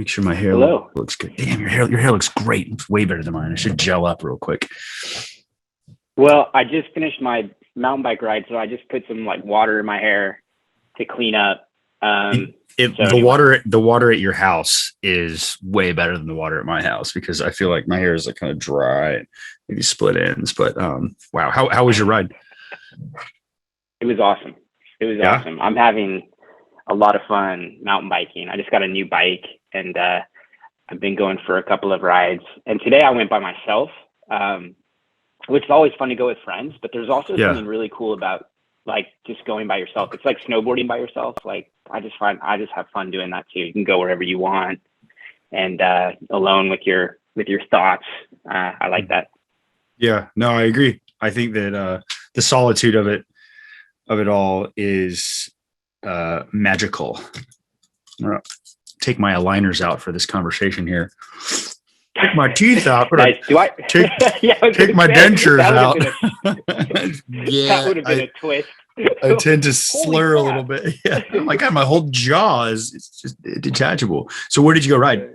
Make sure my hair Hello. looks good. Damn, your hair looks great. It's way better than mine. I should gel up real quick. Well, I just finished my mountain bike ride, so I just put some like water in my hair to clean up. The water at your house is way better than the water at my house because I feel like my hair is like kind of dry, maybe split ends. But wow, how was your ride? It was awesome. Awesome. I'm having a lot of fun mountain biking. I just got a new bike, and I've been going for a couple of rides. And today I went by myself, which is always fun to go with friends. But there's also something really cool about like just going by yourself. It's like snowboarding by yourself. Like I just have fun doing that too. You can go wherever you want, and alone with your thoughts. I like that. Yeah, no, I agree. I think that the solitude of it all is magical. I'm gonna take my aligners out for this conversation here. Take my teeth out. Nice. Take my dentures out. That would have been a twist. I tend to slur a little bit. Yeah. Oh my God, my whole jaw it's just detachable. So where did you go ride?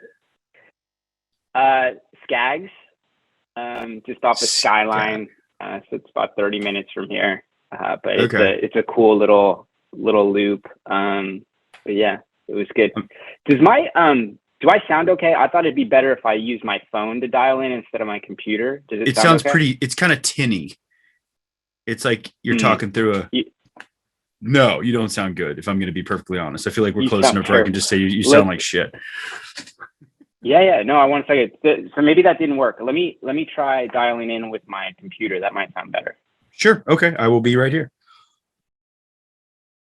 Skaggs, just off the skyline. So it's about 30 minutes from here. But it's a cool little loop. But yeah, it was good. Do I sound okay? I thought it'd be better if I used my phone to dial in instead of my computer. Does it sound sounds okay? pretty, it's kind of tinny. It's like you're talking through no, you don't sound good. If I'm going to be perfectly honest, I feel like we're close enough where I can just say you sound like shit. Yeah. No, I want to say so maybe that didn't work. Let me try dialing in with my computer. That might sound better. Sure. Okay. I will be right here.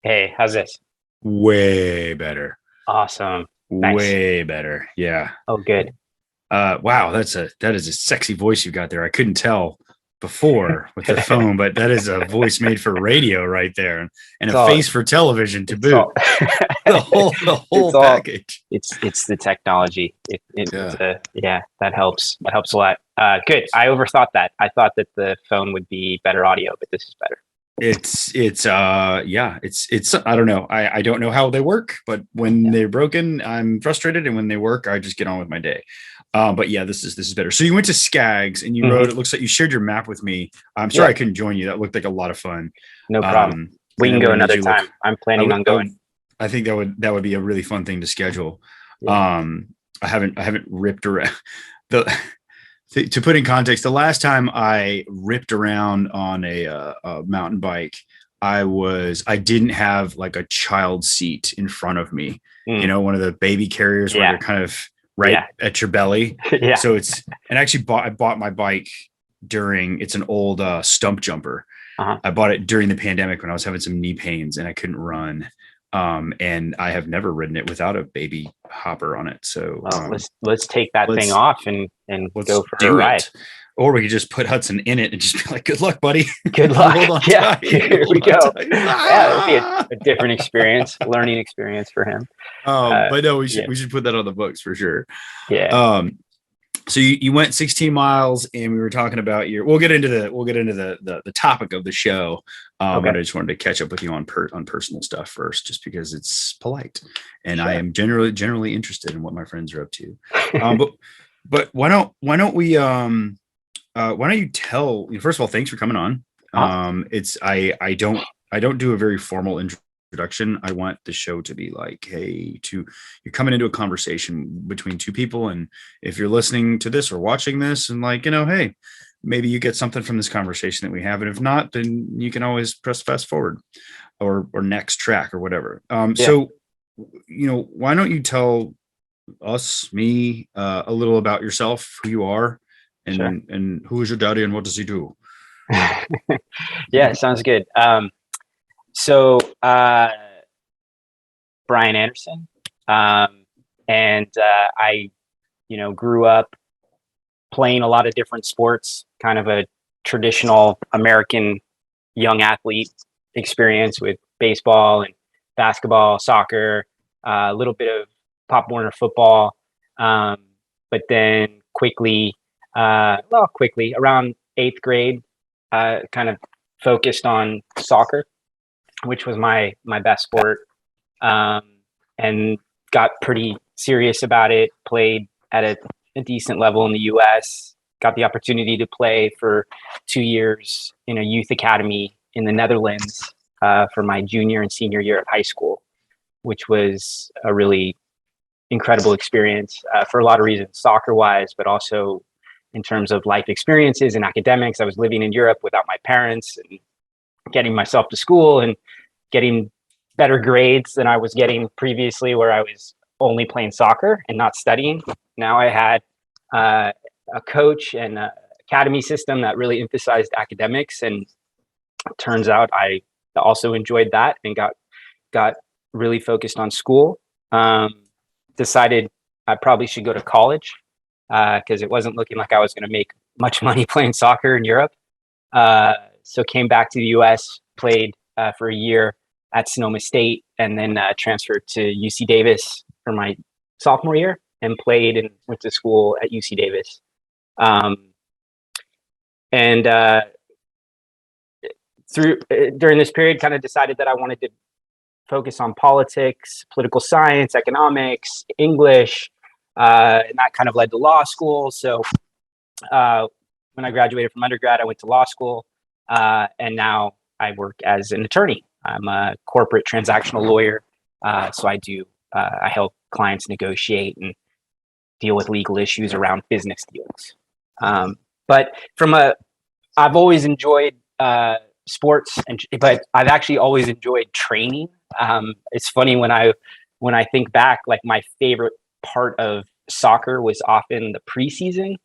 Hey, how's this? Way better. Awesome. Nice. Way better. Yeah. Oh, good. Wow. That is a sexy voice you got there. I couldn't tell before with the phone, but that is a voice made for radio right there, and a face for television to boot. The whole package. It's the technology. That helps. That helps a lot. Good. I overthought that. I thought that the phone would be better audio, but this is better. It's I don't know. I don't know how they work, but when they're broken, I'm frustrated, and when they work, I just get on with my day. But yeah, this is better. So you went to Skaggs and you rode. It looks like you shared your map with me. I'm sorry I couldn't join you. That looked like a lot of fun. No problem. We can go another time. I'm planning on going. I think that would be a really fun thing to schedule. Yeah. I haven't ripped around to put in context, the last time I ripped around on a mountain bike, I didn't have like a child seat in front of me. You know, one of the baby carriers where they're kind of at your belly. So I bought my bike it's an old stump jumper. I bought it during the pandemic when I was having some knee pains and I couldn't run. And I have never ridden it without a baby hopper on it. So let's take that thing off and go for a ride. Or we could just put Hudson in it and just be like, "Good luck, buddy. Good luck." Hold on yeah, tight. Here we go. Yeah, it'll be a different experience, learning experience for him. But no, we should put that on the books for sure. Yeah. So you went 16 miles, and we were talking about we'll get into the topic of the show. But I just wanted to catch up with you on personal stuff first, just because it's polite, and I am generally interested in what my friends are up to. But why don't you tell? First of all, thanks for coming on. I don't do a very formal introduction. I want the show to be like, hey, you're coming into a conversation between two people, and if you're listening to this or watching this, and like, hey, maybe you get something from this conversation that we have, and if not, then you can always press fast forward or next track or whatever. So why don't you tell me a little about yourself, who you are, and who is your daddy and what does he do? Yeah, sounds good. So Brian Anderson, and I grew up playing a lot of different sports, kind of a traditional American young athlete experience with baseball and basketball, soccer, a little bit of Pop Warner football, but then quickly around 8th grade, kind of focused on soccer, which was my best sport, and got pretty serious about it, played at a decent level in the US, got the opportunity to play for 2 years in a youth academy in the Netherlands for my junior and senior year of high school, which was a really incredible experience for a lot of reasons, soccer wise, but also in terms of life experiences and academics. I was living in Europe without my parents and getting myself to school and getting better grades than I was getting previously, where I was only playing soccer and not studying. Now I had a coach and an academy system that really emphasized academics, and it turns out I also enjoyed that and got really focused on school. Decided I probably should go to college because it wasn't looking like I was going to make much money playing soccer in Europe. So came back to the US, played for a year at Sonoma State, and then transferred to UC Davis for my sophomore year and played and went to school at UC Davis. During this period, kind of decided that I wanted to focus on politics, political science, economics, English, and that kind of led to law school. So when I graduated from undergrad, I went to law school, and now I work as an attorney. I'm a corporate transactional lawyer, so I help clients negotiate and deal with legal issues around business deals. But I've always enjoyed sports, but I've actually always enjoyed training. It's funny when I think back, like my favorite part of soccer was often the preseason.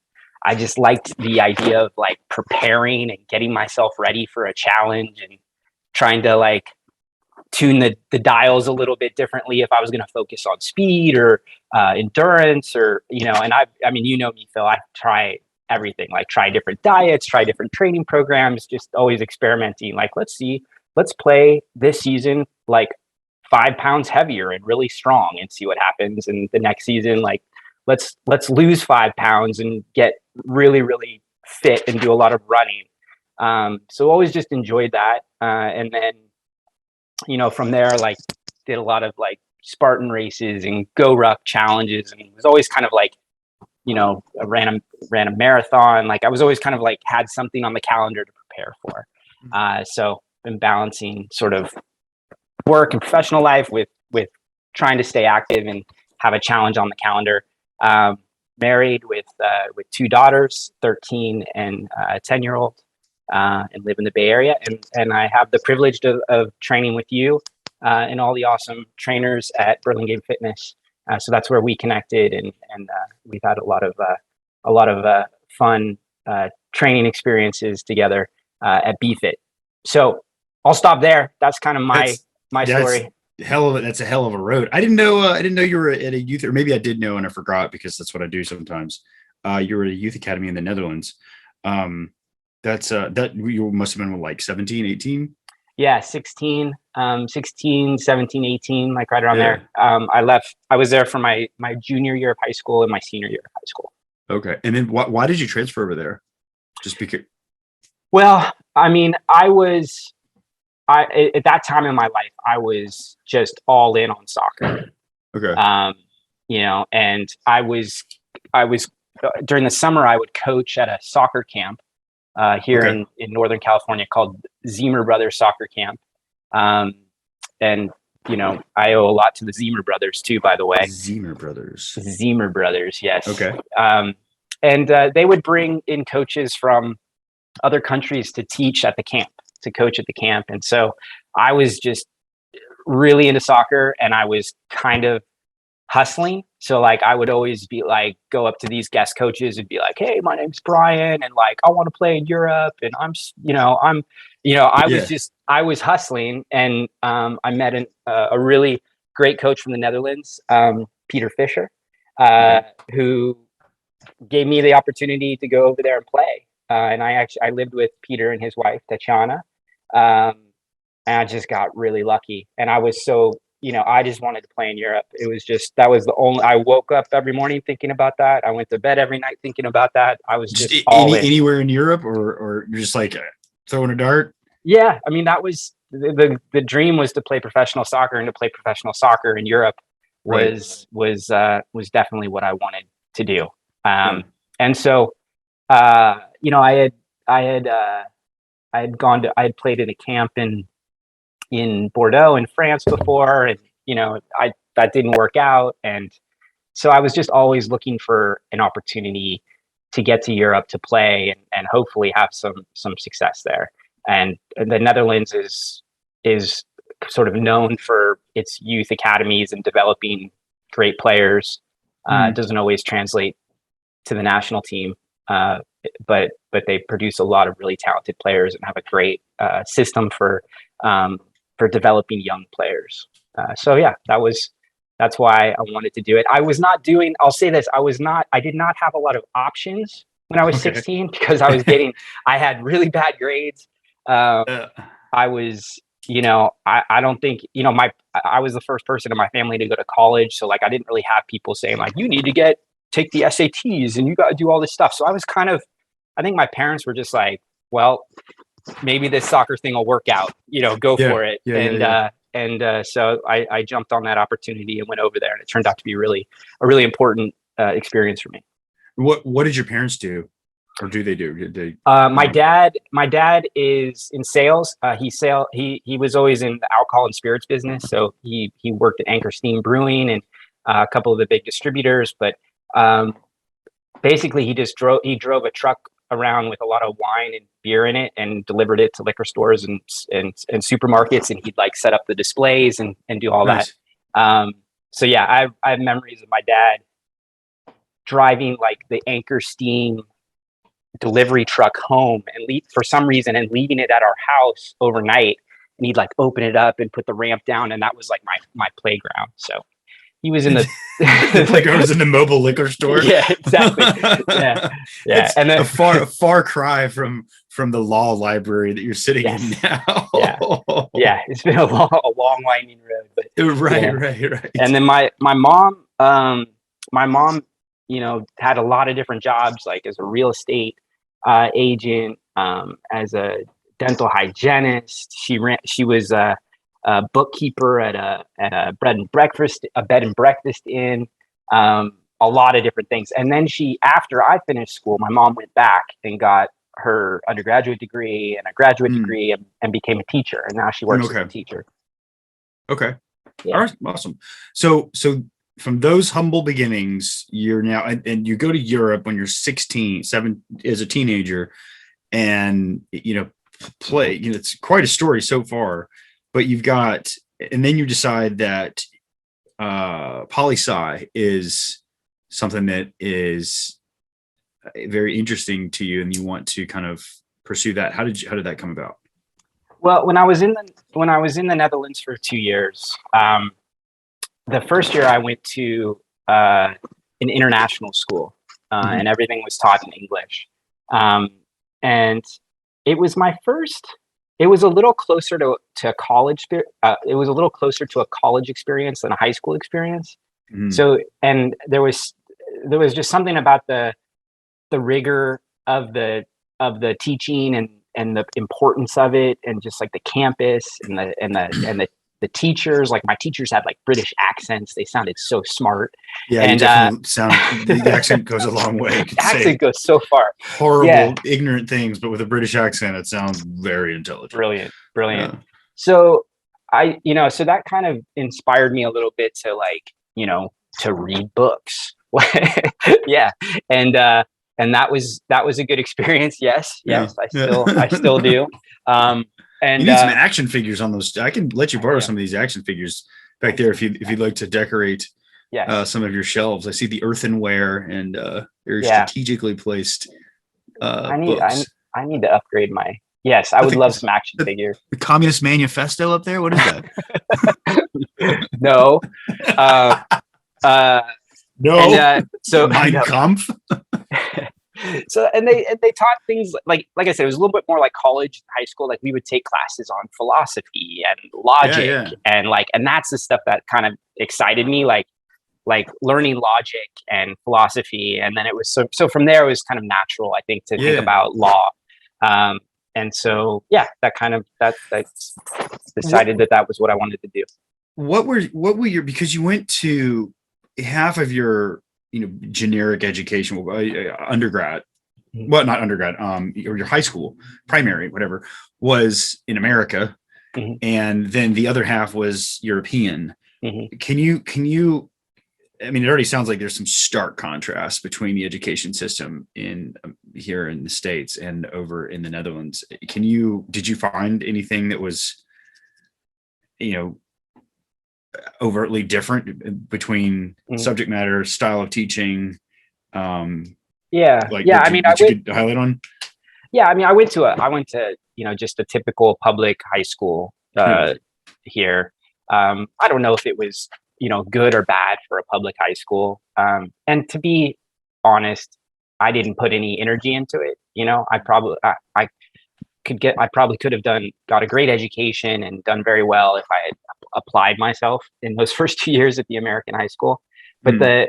I just liked the idea of like preparing and getting myself ready for a challenge and trying to like tune the dials a little bit differently if I was going to focus on speed or endurance or, and I mean, me, Phil, I try everything, like try different diets, try different training programs, just always experimenting. Like, let's play this season, like 5 pounds heavier and really strong and see what happens. And the next season, like, let's lose 5 pounds and get really, really fit and do a lot of running. So always just enjoyed that. And then, from there, like did a lot of like Spartan races and go ruck challenges. And it was always kind of like, I ran a marathon. Like I was always kind of like had something on the calendar to prepare for. So been balancing sort of work and professional life with trying to stay active and have a challenge on the calendar. Married with 2 daughters, 13 and 10-year-old, and live in the Bay Area. And I have the privilege of training with you and all the awesome trainers at Burlingame Fitness. So that's where we connected, and we've had a lot of fun training experienyou together at BFit. So I'll stop there. That's kind of my story. That's a hell of a road. I didn't know you were at a youth, or maybe I did know and I forgot because that's what I do sometimes. You were at a youth academy in the Netherlands. That you must have been like 17, 18. Yeah, 16, 17, 18, like right around there. I was there for my junior year of high school and my senior year of high school. Okay. And then why did you transfer over there? Just because? Well, I mean, at that time in my life, I was just all in on soccer. Okay. And I was during the summer, I would coach at a soccer camp here in Northern California called Zemer Brothers Soccer Camp. And, I owe a lot to the Zemer Brothers too, by the way. Zemer Brothers, yes. Okay. And they would bring in coaches from other countries to teach at the camp, to coach at the camp. And so I was just really into soccer, and I was kind of hustling. So like I would always be like, go up to these guest coaches and be like, hey, my name's Brian, and like I want to play in Europe, and I was hustling. And I met a really great coach from the Netherlands, Peter Fisher, who gave me the opportunity to go over there and play. And I lived with Peter and his wife, Tatiana. And I just got really lucky. And I was so, I just wanted to play in Europe. It was just, I woke up every morning thinking about that. I went to bed every night thinking about that. I was just anywhere in Europe, or you're just like throwing a dart? Yeah. I mean, that was the dream, was to play professional soccer, and to play professional soccer in Europe was definitely what I wanted to do. Yeah. And so, you know, I had played in a camp in Bordeaux in France before, and you know, that didn't work out, and so I was just always looking for an opportunity to get to Europe to play and hopefully have some success there. And the Netherlands is sort of known for its youth academies and developing great players. It doesn't always translate to the national team, but they produce a lot of really talented players and have a great system for developing young players. So yeah, that's why I wanted to do it. I'll say this, I did not have a lot of options when I was 16 because I had really bad grades. I was, you know, I don't think, you know, I was the first person in my family to go to college. So like, I didn't really have people saying like, you need to take the SATs and you got to do all this stuff. So I think my parents were just like, well, maybe this soccer thing will work out, you know, go for it. So I jumped on that opportunity and went over there, and it turned out to be a really important experience for me. What did your parents do, or do they do? My dad is in sales. He was always in the alcohol and spirits business. So he worked at Anchor Steam Brewing and a couple of the big distributors. But basically, he drove a truck around with a lot of wine and beer in it and delivered it to liquor stores and supermarkets, and he'd like set up the displays and do all that. So yeah, I have memories of my dad driving like the Anchor Steam delivery truck home and for some reason and leaving it at our house overnight, and he'd like open it up and put the ramp down, and that was like my playground. So he was in the like I was in the mobile liquor store. Yeah, exactly. Yeah. It's and then a far cry from the law library that you're sitting in now. Yeah. It's been a long winding road, but right. And then my mom, you know, had a lot of different jobs, like as a real estate agent, as a dental hygienist. She was a bookkeeper at a bed and breakfast inn, a lot of different things. And then after I finished school, my mom went back and got her undergraduate degree and a graduate degree and became a teacher. And now she works as a teacher. Okay. Yeah. All right. Awesome. So from those humble beginnings, you're now, and you go to Europe when you're 7 as a teenager, and, you know, play, you know, it's quite a story so far. But and then you decide that poli-sci is something that is very interesting to you, and you want to kind of pursue that. How did that come about? Well, when I was in the Netherlands for 2 years, the first year I went to an international school, and everything was taught in English, and it was my first. It was a little closer to college. It was a little closer to a college experience than a high school experience. So, and there was just something about the rigor of the teaching and the importance of it, and just like the campus and the teachers. Like my teachers had like British accents. They sounded so smart. Yeah, and the accent goes a long way. The accent goes so far. Horrible, ignorant things, but with a British accent, it sounds very intelligent. Brilliant. Yeah. So so that kind of inspired me a little bit to like, you know, to read books. Yeah. And that was a good experience. Yes. I still do. And you need some action figures on those. I can let you borrow some of these action figures back there if you'd like to decorate some of your shelves. I see the earthenware and very strategically placed books. I need to upgrade my. Yes, I would love some action figure. The Communist Manifesto up there. What is that? No. No. And, so Mein Kampf. So and they taught things like I said, it was a little bit more like college, high school. Like we would take classes on philosophy and logic and that's the stuff that kind of excited me, like learning logic and philosophy. And then it was so from there it was kind of natural, I think, to think about law. And so that kind of that decided that was what I wanted to do. what were your, because you went to half of your, generic education, undergrad, well, not undergrad, or your high school, primary, whatever, was in America, and then the other half was European. Can you, I mean, it already sounds like there's some stark contrast between the education system in here in the States and over in the Netherlands. Did you find anything that was, overtly different between subject matter, style of teaching? Yeah. Like, Yeah. I mean, you could highlight on? Yeah. I mean, I went to, just a typical public high school here. I don't know if it was, good or bad for a public high school. And to be honest, I didn't put any energy into it. I probably could have got a great education and done very well if I had applied myself in those first 2 years at the American high school. But the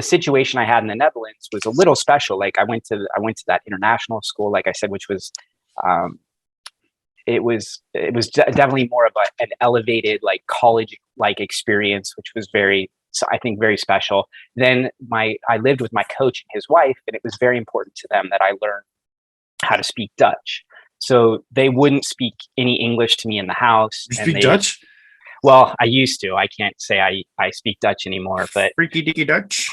situation I had in the Netherlands was a little special. Like I went to that international school, like I said, which was, it was definitely more of an elevated, like college like experience, which was I think very special. Then I lived with my coach and his wife, and it was very important to them that I learn how to speak Dutch. So they wouldn't speak any English to me in the house. You speak Dutch? Well, I used to. I can't say I speak Dutch anymore, but freaky dicky Dutch.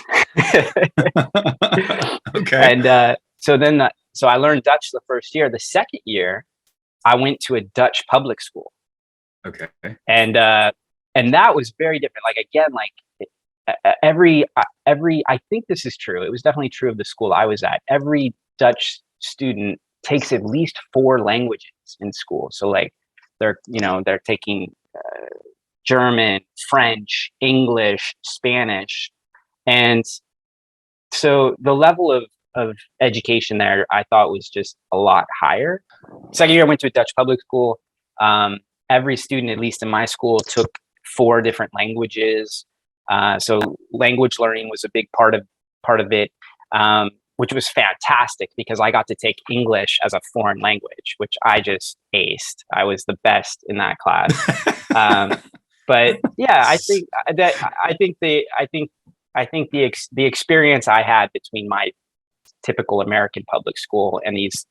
Okay. And so I learned Dutch the first year. The second year, I went to a Dutch public school. Okay. And that was very different. Like again, like every I think this is true. It was definitely true of the school I was at. Every Dutch student takes at least 4 languages in school. So like they're taking German, French, English, Spanish. And so the level of education there, I thought was just a lot higher. Second year I went to a Dutch public school. Every student, at least in my school, took 4 different languages. So language learning was a big part of it. Which was fantastic because I got to take English as a foreign language, which I just aced. I was the best in that class. But yeah, I think the experience I had between my typical American public school and these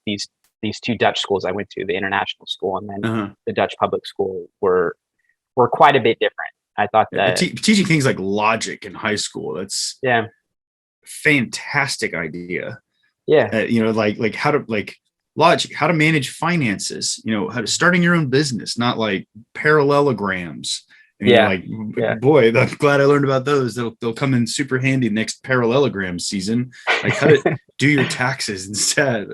2 Dutch schools I went to, the international school and then the Dutch public school, were quite a bit different. I thought that teaching things like logic in high school, that's fantastic idea. Like how to, like, logic, how to manage finances, how to starting your own business, not like parallelograms. Boy, I'm glad I learned about those. They'll come in super handy next parallelogram season, like how to do your taxes instead.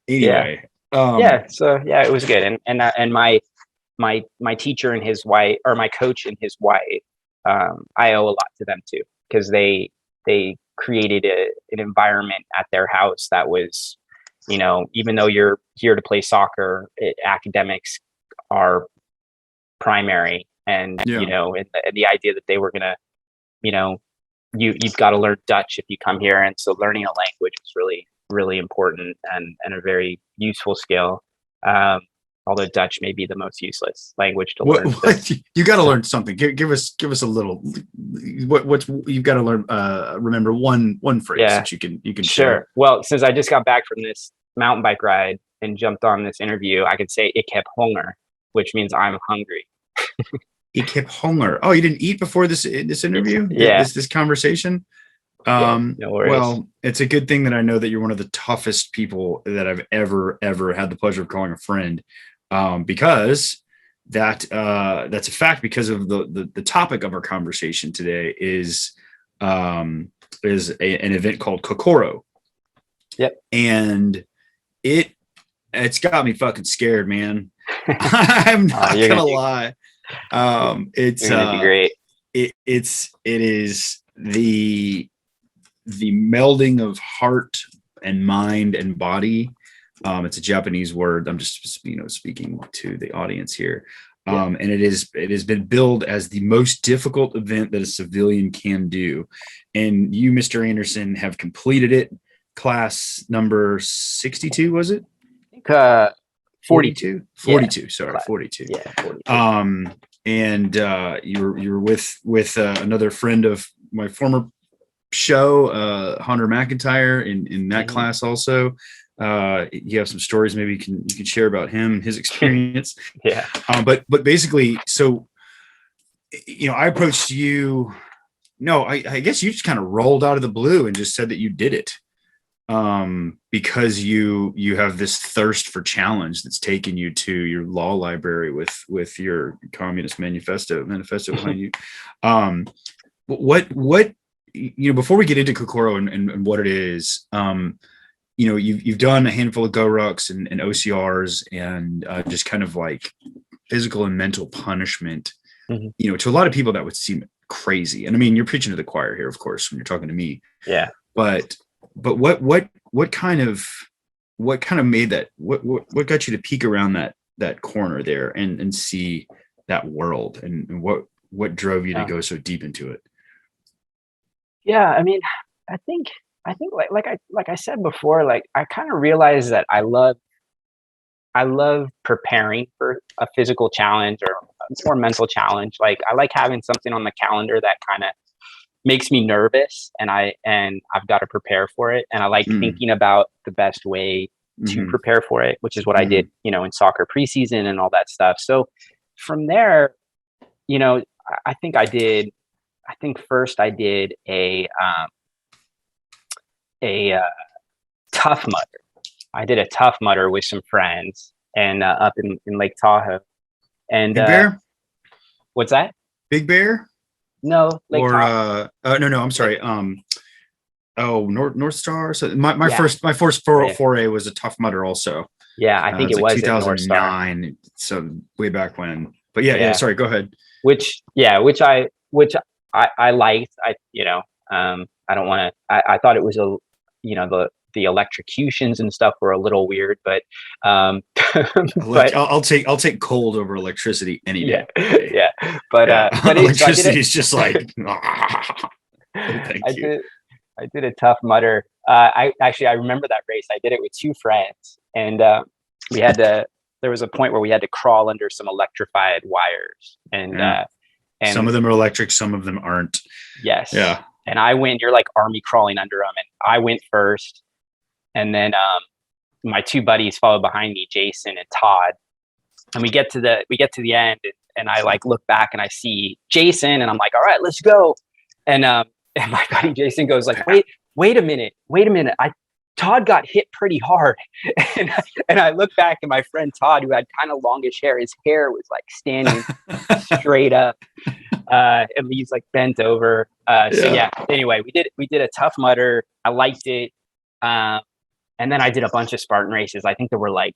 Anyway. It was good. And my teacher and his wife, or my coach and his wife, I owe a lot to them too, because they created an environment at their house that was, even though you're here to play soccer, academics are primary. And, and the idea that they were going to, you've got to learn Dutch if you come here. And so learning a language was really, really important and a very useful skill. Although Dutch may be the most useless language to learn. You got to learn something. Give us a little. What's you've got to learn? Remember one phrase that you can Sure. share. Well, since I just got back from this mountain bike ride and jumped on this interview, I could say "Ik heb honger," which means I'm hungry. Ik heb honger. Oh, you didn't eat before this interview? This conversation. No worries. Well, it's a good thing that I know that you're one of the toughest people that I've ever had the pleasure of calling a friend. Because that's a fact, because of the topic of our conversation today is an event called Kokoro. Yep. And it's got me fucking scared, man. I'm not gonna lie. It's gonna be great. It is the melding of heart and mind and body. It's a Japanese word. I'm just speaking to the audience here. And it has been billed as the most difficult event that a civilian can do. And you, Mr. Anderson, have completed it. Class number 62, was it? 42. 42. Sorry, 42. Yeah, 42. and you were with another friend of my former show, Hunter McIntyre, in that class also. You have some stories maybe you can share about him and his experience. Yeah. But basically, so I approached you. No, I guess you just kind of rolled out of the blue and just said that you did it. Because you have this thirst for challenge that's taken you to your law library with your Communist manifesto behind you. What before we get into Kokoro and what it is, you've done a handful of go rucks and OCRs and just kind of like physical and mental punishment. To a lot of people that would seem crazy, and I mean, you're preaching to the choir here, of course, when you're talking to me. Yeah. But what kind of made that, what got you to peek around that corner there and see that world, and what drove you to go so deep into it? Yeah, I mean, I think like I said before, like I kind of realized that I love preparing for a physical challenge or mental challenge. Like I like having something on the calendar that kind of makes me nervous, and I've got to prepare for it. And I like thinking about the best way to prepare for it, which is what I did, in soccer preseason and all that stuff. So from there, I think first I did a Tough Mudder. I did a Tough Mudder with some friends and up in Lake Tahoe. And Big Bear? What's that? Big Bear? No, Lake Tahoe. No, I'm sorry. North Star. So my first foray was a Tough Mudder also. Yeah, I think it was 2009. So way back when. But yeah. Sorry, go ahead. Which I liked. I don't want to. I thought it was the electrocutions and stuff were a little weird, but but I'll take cold over electricity any day. Yeah. But electricity is just like thank you. I did a Tough Mudder. I remember that race. I did it with two friends, and there was a point where we had to crawl under some electrified wires, and some of them are electric, some of them aren't. Yes. Yeah. And I went, you're like army crawling under them. And I went first. And then my two buddies followed behind me, Jason and Todd. And we get to the end, and I like look back and I see Jason, and I'm like, all right, let's go. And my buddy Jason goes like, wait a minute. Todd got hit pretty hard. And I look back, and my friend Todd, who had kind of longish hair, his hair was like standing straight up. And he's like bent over. Anyway, we did a Tough Mudder. I liked it. And then I did a bunch of Spartan races. I think there were like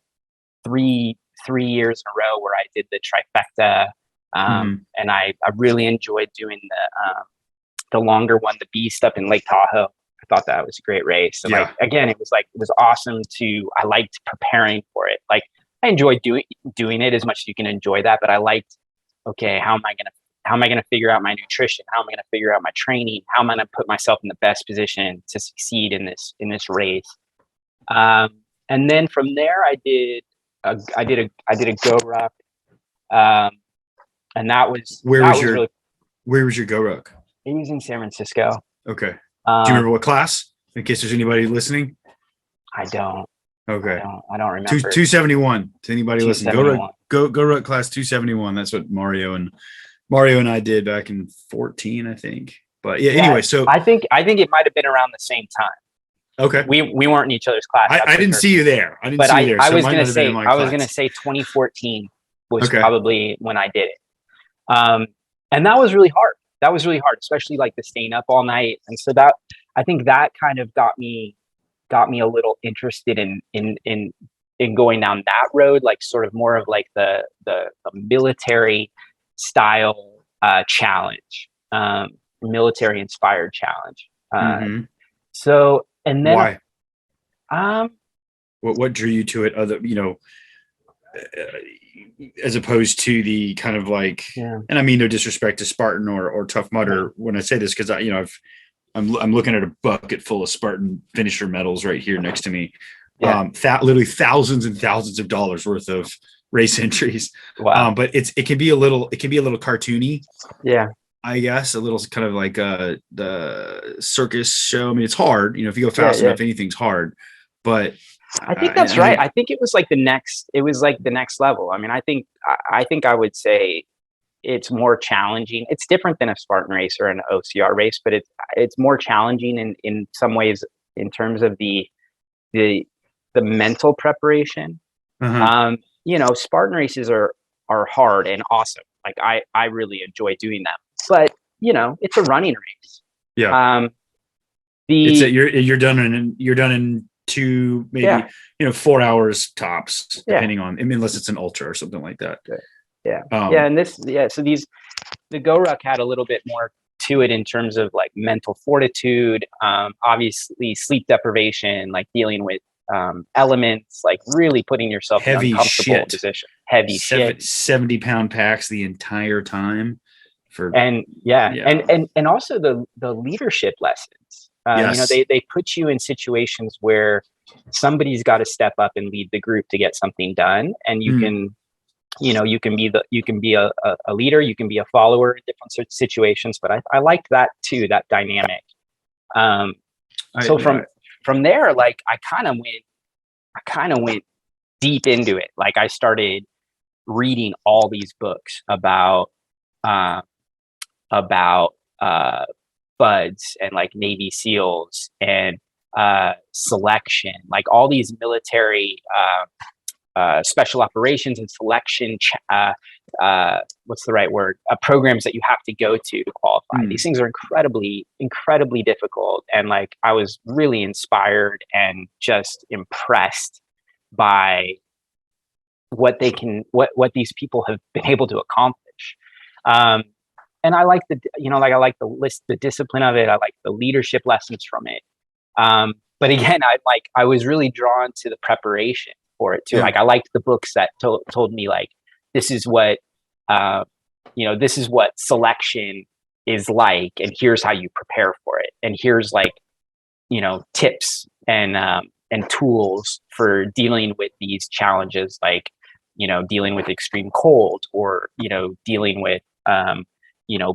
three years in a row where I did the trifecta. And I really enjoyed doing the longer one, the Beast up in Lake Tahoe. I thought that was a great race. So it was awesome I liked preparing for it. Like I enjoyed doing it as much as you can enjoy that, but I liked, okay, how am I going to figure out my nutrition? How am I going to figure out my training? How am I going to put myself in the best position to succeed in this race? And then from there, I did a go ruck. And that was where was your go ruck? It was in San Francisco. Okay. Do you remember what class? In case there's anybody listening. I don't. Okay. I don't remember. 271 to anybody listening. Go ruck class 271. That's what Mario and I did back in 14, I think. But anyway, so I think it might have been around the same time. Okay. We weren't in each other's class. I didn't see you there. I was going to say 2014 was probably when I did it. And that was really hard. Especially like the staying up all night. And so I think that kind of got me a little interested in going down that road, like sort of more of like the military style challenge, military inspired challenge. So, and then why? What drew you to it? As opposed to the kind of like, and I mean no disrespect to Spartan or Tough Mudder when I say this, because I'm looking at a bucket full of Spartan finisher medals right here next to me. Literally thousands and thousands of dollars worth of race entries. Wow. But it can be a little cartoony. Yeah. I guess a little kind of like the circus show. I mean, it's hard, if you go fast enough, anything's hard, but I think that's right. I think it was like the next level. I mean, I think I would say it's more challenging. It's different than a Spartan race or an OCR race, but it's more challenging in some ways in terms of the mental preparation. Spartan races are hard and awesome. Like I really enjoy doing them, but it's a running race. Yeah. You're done in 2, maybe 4 hours tops, depending on, unless it's an ultra or something like that. Yeah. So the Go Ruck had a little bit more to it in terms of like mental fortitude, obviously sleep deprivation, like dealing with elements, like really putting yourself in an uncomfortable position. Heavy shit. 70-pound packs the entire time. And also the leadership lessons. They put you in situations where somebody's got to step up and lead the group to get something done, and you can be a leader, you can be a follower in different situations. But I liked that too, that dynamic. From there, like I kind of went deep into it. Like I started reading all these books about buds and like Navy SEALs and selection, like all these military special operations and selection what's the right word, programs that you have to go to qualify. These things are incredibly difficult, and like I was really inspired and just impressed by what these people have been able to accomplish. And I like the discipline of it. I like the leadership lessons from it. But again, I was really drawn to the preparation for it too. Like I liked the books that told me like, this is what selection is like, and here's how you prepare for it. And here's like, tips and tools for dealing with these challenges, like, dealing with extreme cold, or, dealing with,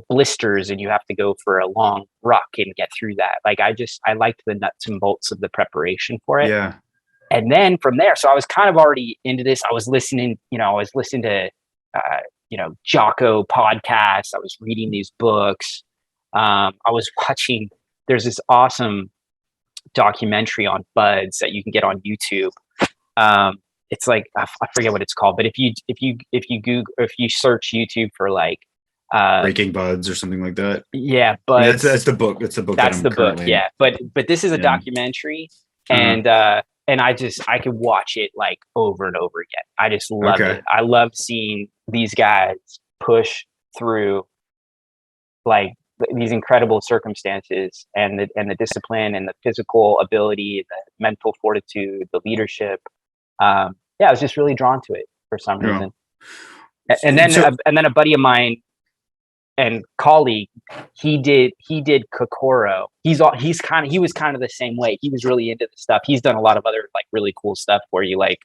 blisters, and you have to go for a long ruck and get through that. Like I liked the nuts and bolts of the preparation for it. Yeah. And then from there, so I was kind of already into this. I was listening to, Jocko podcasts. I was reading these books. I was watching, there's this awesome documentary on buds that you can get on YouTube. It's like, I forget what it's called, but if you search YouTube for like, Breaking Buds or something like that. Yeah. But that's the book. That's the book. Yeah. But this is a documentary, and I could watch it like over and over again. I just love it. I love seeing these guys push through like these incredible circumstances, and the discipline and the physical ability, the mental fortitude, the leadership. I was just really drawn to it for some reason. And then a buddy of mine and colleague, he did Kokoro. He was kind of the same way. He was really into the stuff. He's done a lot of other like really cool stuff where you like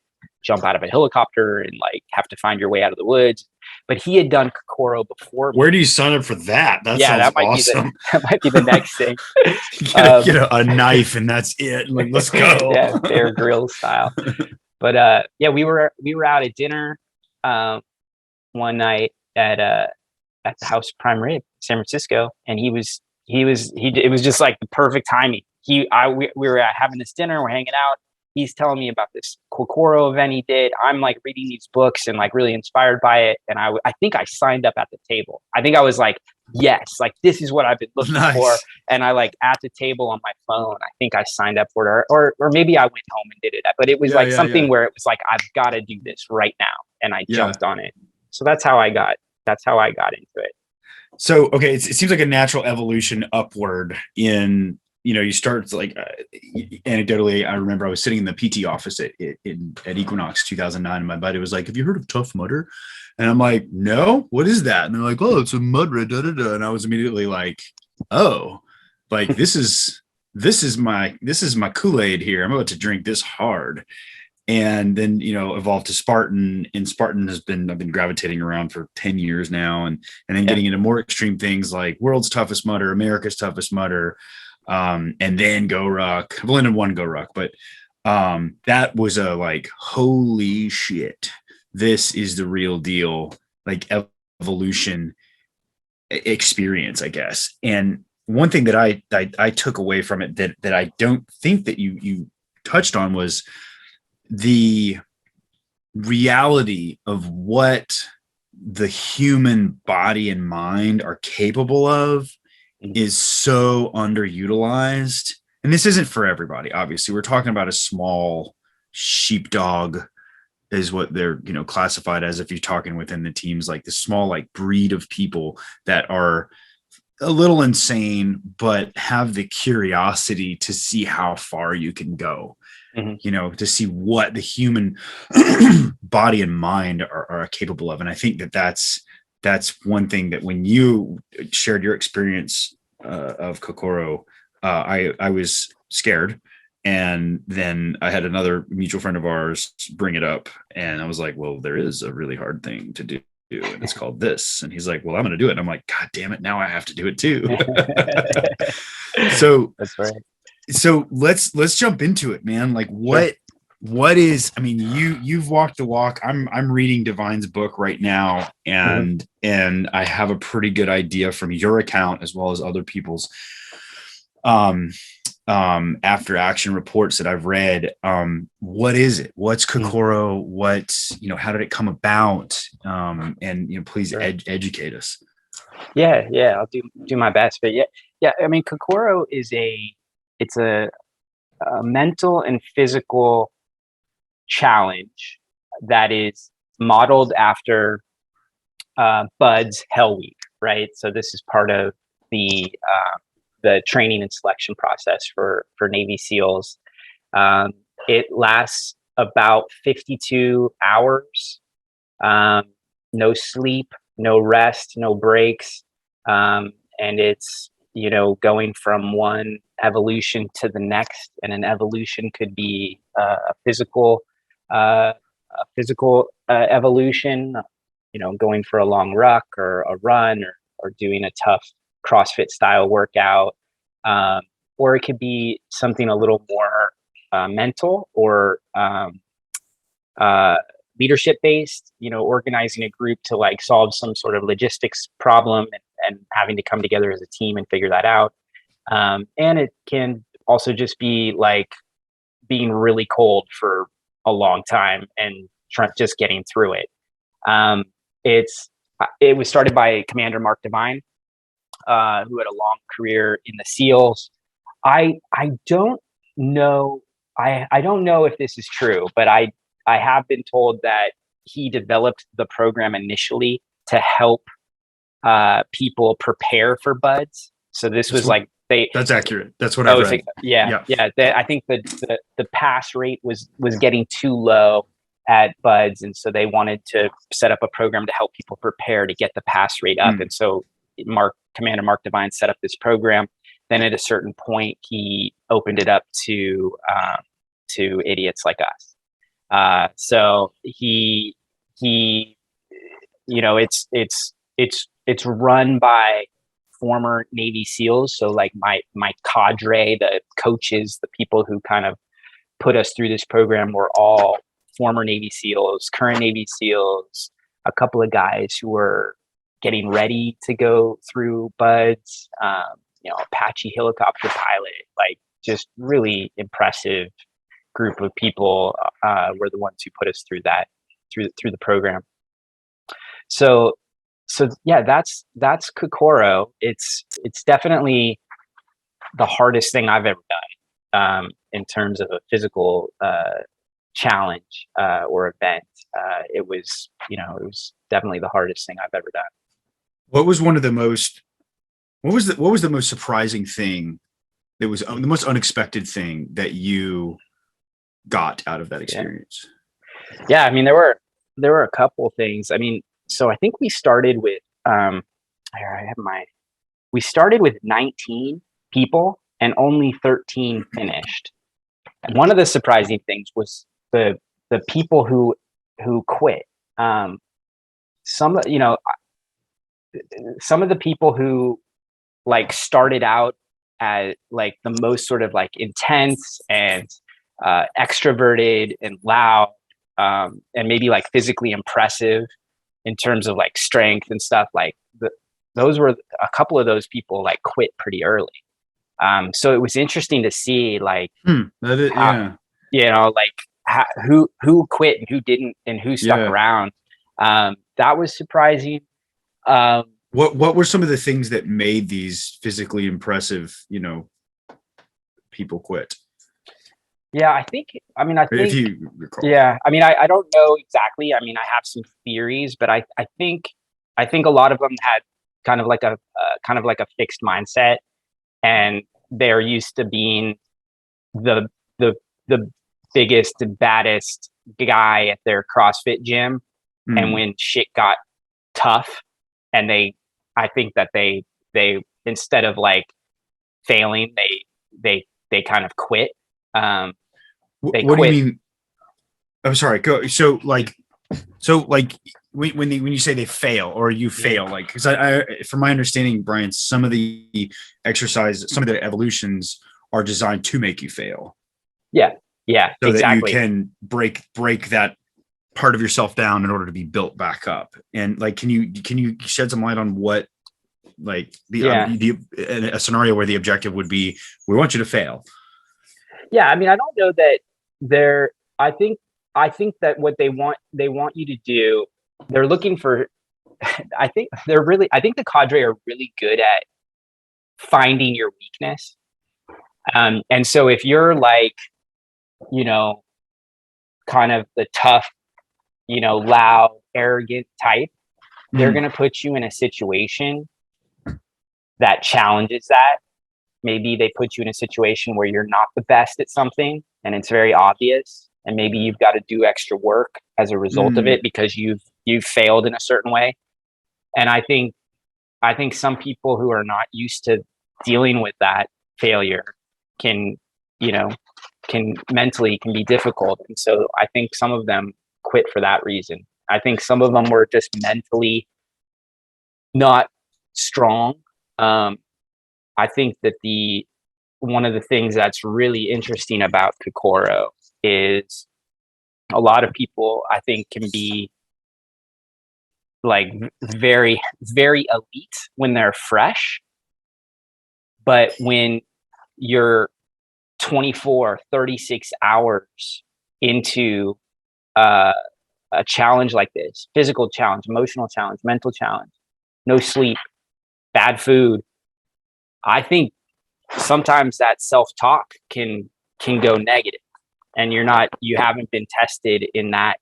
jump out of a helicopter and like have to find your way out of the woods. But he had done Kokoro before. Where do you sign up for that? That might awesome. That might be the next thing. Get a knife and that's it. Like, let's go. Yeah, Bear Grylls style. But we were out at dinner one night at the House Prime Rib, San Francisco, and it was just like the perfect timing. We were having this dinner, we're hanging out. He's telling me about this Kokoro event he did. I'm like reading these books and like really inspired by it. And I think I signed up at the table. I think I was like, yes, like this is what I've been looking for. And I like at the table on my phone, I think I signed up for it, or maybe I went home and did it. But it was something where it was like, I've got to do this right now. And I jumped on it. So that's how I got into it. So, okay. It seems like a natural evolution upward in, you start like anecdotally, I remember I was sitting in the PT office at Equinox 2009, and my buddy was like, "Have you heard of Tough Mudder?" And I'm like, "No, what is that?" And they're like, "Oh, it's a mud red, da da da." And I was immediately like, "Oh, like this is my Kool-Aid here. I'm about to drink this hard." and then evolved to Spartan. And Spartan I've been gravitating around for 10 years now, and then getting into more extreme things like World's Toughest Mudder, America's Toughest Mudder, and then Go Ruck. I've only done one Go Ruck, but that was a like, holy shit, this is the real deal, like evolution experience, I guess. And one thing that I took away from it that I don't think that you touched on was the reality of what the human body and mind are capable of is so underutilized. And this isn't for everybody, obviously. We're talking about a small sheepdog is what they're classified as, if you're talking within the teams, like the small like breed of people that are a little insane but have the curiosity to see how far you can go. To see what the human body and mind are capable of. And I think that's one thing that when you shared your experience of Kokoro, I was scared. And then I had another mutual friend of ours bring it up, and I was like, well, there is a really hard thing to do, and it's called this. And he's like, well, I'm going to do it. And I'm like, God damn it, now I have to do it too. So that's right. So let's jump into it, man. Like what is, I mean, you've walked the walk. I'm reading Divine's book right now, and I have a pretty good idea from your account as well as other people's after action reports that I've read. What is it? What's Kokoro? How did it come about? And please educate us. Yeah, I'll do my best. But yeah. I mean, Kokoro is it's a mental and physical challenge that is modeled after Bud's Hell Week, right? So this is part of the training and selection process for Navy SEALs. It lasts about 52 hours, no sleep, no rest, no breaks, and it's going from one evolution to the next. And an evolution could be a physical evolution, going for a long ruck or a run, or doing a tough CrossFit style workout, or it could be something a little more mental or leadership based, organizing a group to like solve some sort of logistics problem and having to come together as a team and figure that out. And it can also just be like being really cold for a long time and just getting through it. It was started by Commander Mark Devine, who had a long career in the SEALs. I don't know. I don't know if this is true, but I have been told that he developed the program initially to help people prepare for BUDS. So this was like that's accurate. That's what I've read. Yeah. I think the pass rate was getting too low at BUDS, and so they wanted to set up a program to help people prepare to get the pass rate up. And so Commander Mark Devine set up this program. Then at a certain point, he opened it up to idiots like us. So he it's run by former Navy SEALs. So like my cadre, the coaches, the people who kind of put us through this program were all former Navy SEALs, current Navy SEALs, a couple of guys who were getting ready to go through BUDS, Apache helicopter pilot, like just really impressive group of people were the ones who put us through the program. So yeah, that's Kokoro. It's definitely the hardest thing I've ever done in terms of a physical challenge or event. It was definitely the hardest thing I've ever done. What was the most surprising thing that was the most unexpected thing that you got out of that experience? Yeah, I mean, there were a couple things. I mean, so I think we started with we started with 19 people and only 13 finished. And one of the surprising things was the the people who quit. Some, some of the people who like started out as like the most sort of like intense and extroverted and loud, and maybe like physically impressive in terms of like strength and stuff, like those were a couple of those people like quit pretty early. So it was interesting to see like how, like who quit and who didn't and who stuck around. That was surprising. What were some of the things that made these physically impressive, people quit? Yeah, I think If you recall. Yeah, I don't know exactly. I have some theories, but I think a lot of them had kind of like a fixed mindset, and they're used to being the the biggest and baddest guy at their CrossFit gym. And when shit got tough, and I think that they instead of like failing, they kind of quit. What do you mean? I'm sorry. Go. So like when you say they fail or you fail, like, because I from my understanding, Brian, some of the exercises, some of the evolutions are designed to make you fail. Yeah, so exactly. that you can break that part of yourself down in order to be built back up. And like, can you shed some light on what, like, a scenario where the objective would be, we want you to fail? Yeah, I don't know that they're. I think that what they want you to do, they're looking for. I think the cadre are really good at finding your weakness. And so if you're like, kind of the tough, loud, arrogant type, they're going to put you in a situation that challenges that. Maybe they put you in a situation where you're not the best at something and it's very obvious, and maybe you've got to do extra work as a result of it because you've failed in a certain way. And I think some people who are not used to dealing with that failure can mentally be difficult. And so I think some of them quit for that reason. I think some of them were just mentally not strong. I think that one of the things that's really interesting about Kokoro is a lot of people, I think, can be like very, very elite when they're fresh. But when you're 24, 36 hours into a challenge like this, physical challenge, emotional challenge, mental challenge, no sleep, bad food, I think sometimes that self-talk can go negative, and you haven't been tested in that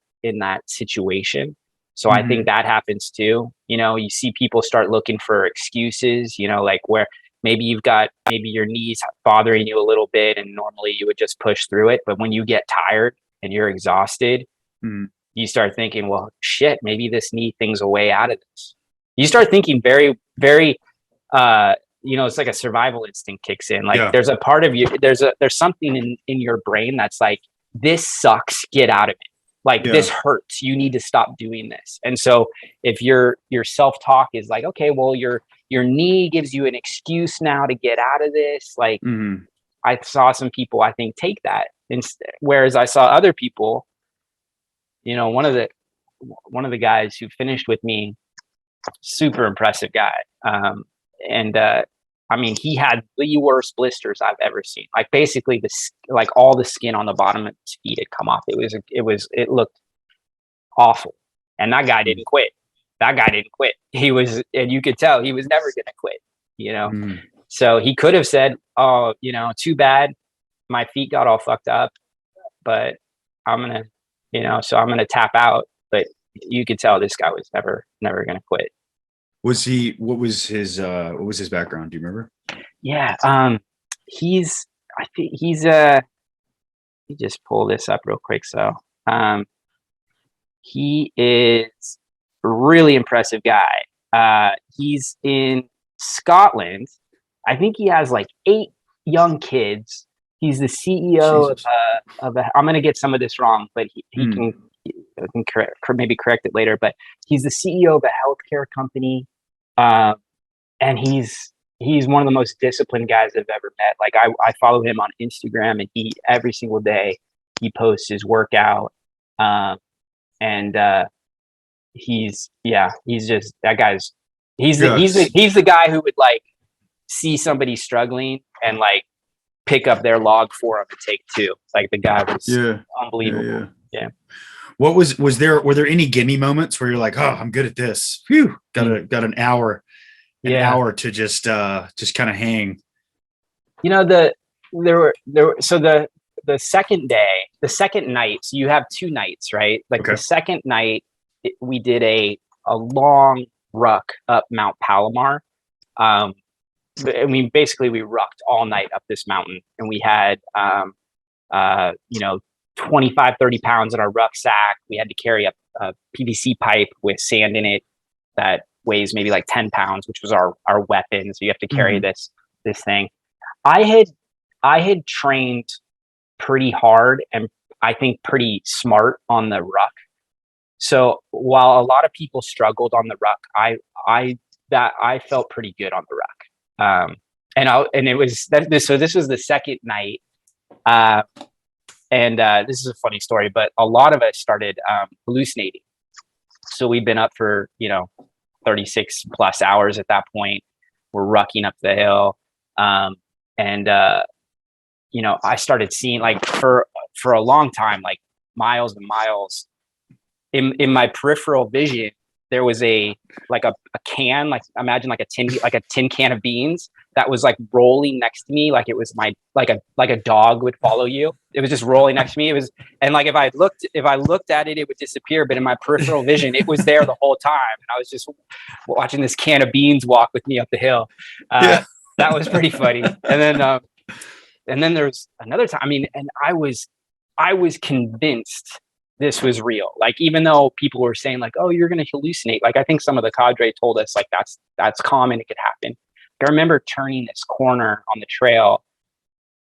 situation. So I think that happens too. You see people start looking for excuses, like where maybe your knees bothering you a little bit, and normally you would just push through it. But when you get tired and you're exhausted, you start thinking, well, shit, maybe this knee thing's a way out of this. You start thinking very, very, it's like a survival instinct kicks in. Like there's a part of you, there's something in your brain that's like, this sucks, get out of it. Like this hurts, you need to stop doing this. And so if your self-talk is like, okay, well, your knee gives you an excuse now to get out of this. Like I saw some people, I think, take that instead, whereas I saw other people, one of the guys who finished with me, super impressive guy. He had the worst blisters I've ever seen. Like basically all the skin on the bottom of his feet had come off. It looked awful. And that guy didn't quit. And you could tell he was never going to quit, So he could have said, oh, too bad my feet got all fucked up, but I'm going to tap out. But you could tell this guy was never going to quit. What was his background? Do you remember? Yeah. I think he's let me just pull this up real quick. So, he is a really impressive guy. He's in Scotland. I think he has like 8 young kids. he's the CEO Jesus. of a, I'm going to get some of this wrong, but he can maybe correct it later, but he's the CEO of a healthcare company. And he's one of the most disciplined guys I've ever met. Like I follow him on Instagram, and he every single day he posts his workout. And he's just that guy's he's the guy who would like see somebody struggling and like pick up their log for him and take two. Like the guy was unbelievable. Yeah. What were there any gimme moments where you're like, oh, I'm good at this. Phew, got an hour to just kind of hang. You know, the second night, so you have 2 nights, right? Like the second night we did a long ruck up Mount Palomar. I mean, basically we rucked all night up this mountain, and we had, 25, 30 pounds in our rucksack. We had to carry a PVC pipe with sand in it that weighs maybe like 10 pounds, which was our weapon. So you have to carry this thing. I had trained pretty hard and I think pretty smart on the ruck. So while a lot of people struggled on the ruck, I felt pretty good on the ruck. And it was this. So this was the second night. And this is a funny story, but a lot of us started hallucinating. So we've been up for 36 plus hours at that point. We're rucking up the hill, and I started seeing, like, for a long time, like miles and miles in my peripheral vision, there was a can, like imagine like a tin can of beans that was like rolling next to me, like it was like a dog would follow you. It was just rolling next to me. It was, and like if I looked at it, it would disappear. But in my peripheral vision, it was there the whole time, and I was just watching this can of beans walk with me up the hill. That was pretty funny. And then there's another time. I mean, and I was convinced this was real. Like, even though people were saying like, "Oh, you're going to hallucinate," like I think some of the cadre told us like that's common. It could happen. I remember turning this corner on the trail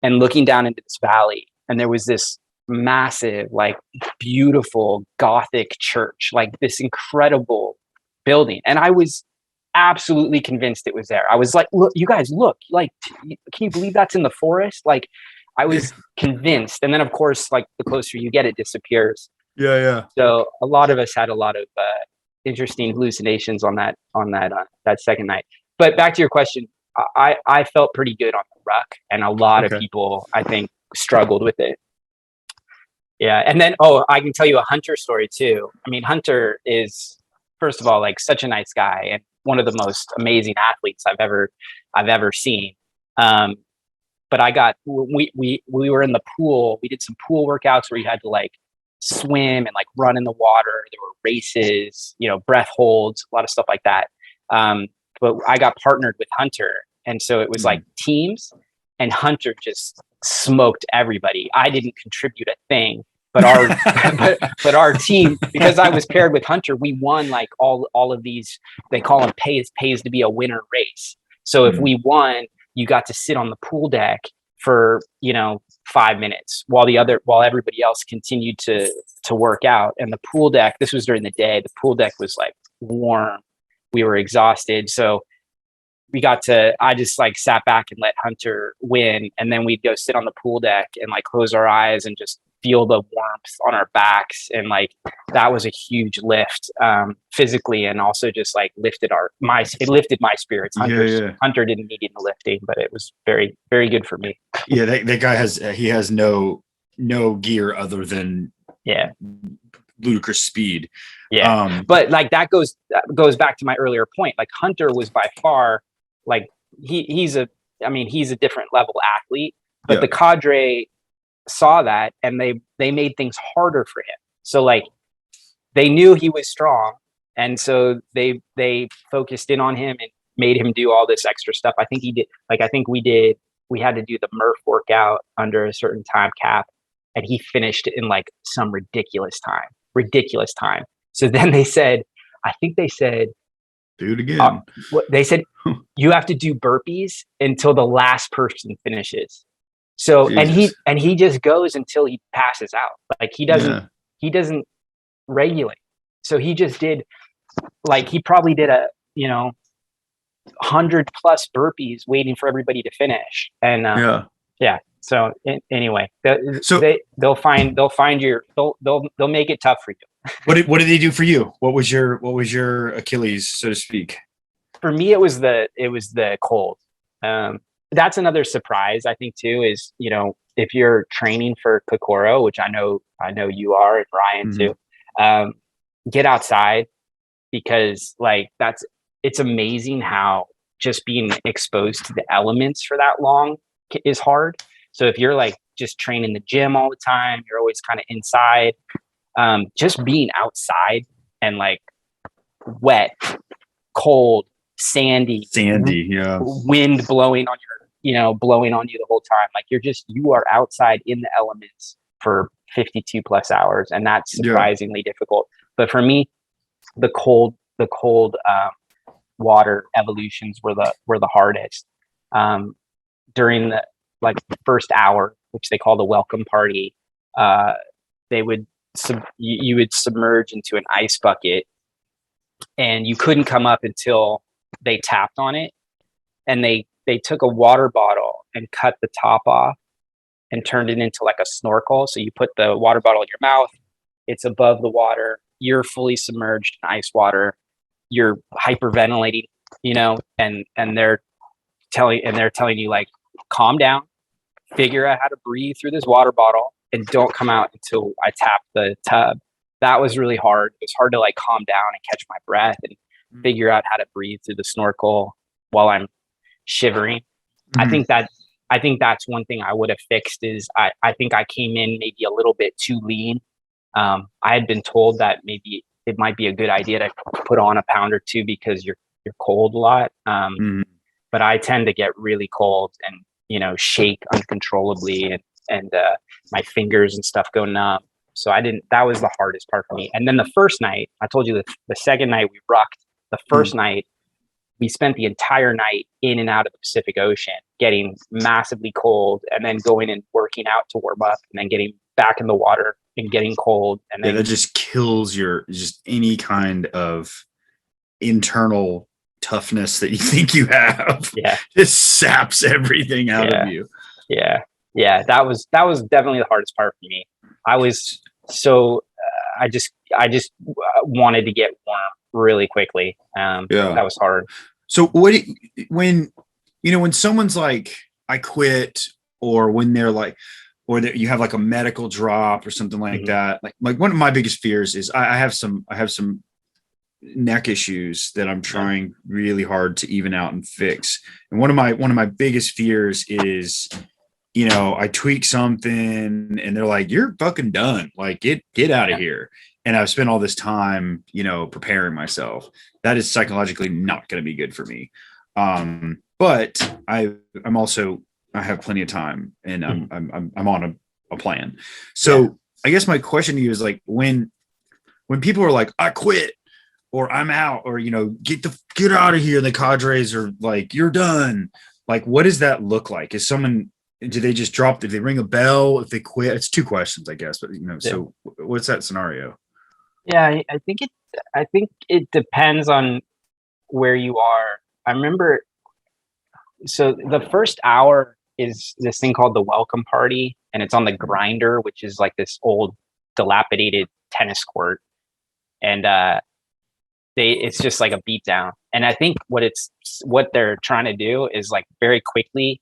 and looking down into this valley, and there was this massive, like, beautiful Gothic church, like this incredible building, and I was absolutely convinced it was there. I was like, "Look, you guys, look! Like, can you believe that's in the forest?" Like, I was convinced, and then of course, like the closer you get, it disappears. Yeah. So a lot of us had a lot of interesting hallucinations on that second night. But back to your question, I felt pretty good on the ruck, and a lot of people, I think, struggled with it. Yeah, and then I can tell you a Hunter story too. I mean, Hunter is, first of all, like, such a nice guy and one of the most amazing athletes I've ever seen. But we were in the pool. We did some pool workouts where you had to like swim and like run in the water. There were races, breath holds, a lot of stuff like that. But I got partnered with Hunter, and so it was like teams, and Hunter just smoked everybody. I didn't contribute a thing, but our but our team, because I was paired with Hunter, we won like all of these. They call them pays to be a winner race. So if we won, you got to sit on the pool deck for 5 minutes while everybody else continued to work out. And the pool deck, this was during the day, the pool deck was like warm. We were exhausted, so I just like sat back and let Hunter win, and then we'd go sit on the pool deck and like close our eyes and just feel the warmth on our backs. And like that was a huge lift, physically, and also just like lifted it lifted my spirits. Hunter didn't need any lifting, but it was very, very good for me. Yeah, that guy has no gear other than ludicrous speed. But like that goes back to my earlier point. Like Hunter was by far, like, he's a different level athlete, but the cadre saw that, and they made things harder for him. So like they knew he was strong, and so they focused in on him and made him do all this extra stuff. I think we had to do the Murph workout under a certain time cap, and he finished it in like some ridiculous time. So then they said, do it again. They said, you have to do burpees until the last person finishes. So, Jesus. and he just goes until he passes out. Like he doesn't regulate. So he just did, like, he probably did a, 100+ burpees waiting for everybody to finish. And, yeah. So anyway, So they'll make it tough for you. what did they do for you? What was your Achilles, so to speak? For me, it was the cold. That's another surprise, I think, too, is, if you're training for Kokoro, which I know you are, and Ryan too, get outside, because like it's amazing how just being exposed to the elements for that long is hard. So if you're like just training the gym all the time, you're always kind of inside, just being outside and like wet, cold, sandy, yeah, wind blowing on blowing on you the whole time. Like you are outside in the elements for 52+ hours, and that's surprisingly difficult. But for me, the cold water evolutions were the hardest. During the first hour, which they call the welcome party, they would you would submerge into an ice bucket, and you couldn't come up until they tapped on it. And they took a water bottle and cut the top off and turned it into like a snorkel. So you put the water bottle in your mouth, it's above the water, you're fully submerged in ice water, you're hyperventilating, and they're telling you, like, calm down, figure out how to breathe through this water bottle, and don't come out until I tap the tub. That was really hard. It was hard to like calm down and catch my breath and figure out how to breathe through the snorkel while I'm shivering. I think that's one thing I would have fixed, is I think I came in maybe a little bit too lean. I had been told that maybe it might be a good idea to put on a pound or two because you're cold a lot. But I tend to get really cold and, shake uncontrollably, and my fingers and stuff go numb. So that was the hardest part for me. And then the first night, I told you the second night we rocked. The first night, we spent the entire night in and out of the Pacific Ocean, getting massively cold, and then going and working out to warm up, and then getting back in the water and getting cold. And then that just kills just any kind of internal toughness that you think you have. Yeah. It saps everything out of you. Yeah. That was definitely the hardest part for me. I was so I just wanted to get warm really quickly. That was hard. So when someone's like, I quit, or when they're like, or you have like a medical drop or something like that, like one of my biggest fears is I have some neck issues that I'm trying really hard to even out and fix. And one of my biggest fears is, I tweak something and they're like, you're fucking done. Like get out of here. And I've spent all this time, preparing myself. That is psychologically not going to be good for me. But I have plenty of time, and I'm on a plan. So I guess my question to you is, like, when people are like, I quit, or I'm out, or, get out of here, and the cadres are like, you're done. Like, what does that look like? Do they just drop? Did they ring a bell if they quit? It's two questions, I guess, but so what's that scenario? Yeah, I think it depends on where you are. I remember, so the first hour is this thing called the welcome party, and it's on the grinder, which is like this old dilapidated tennis court. And it's just like a beatdown. And I think what they're trying to do is like very quickly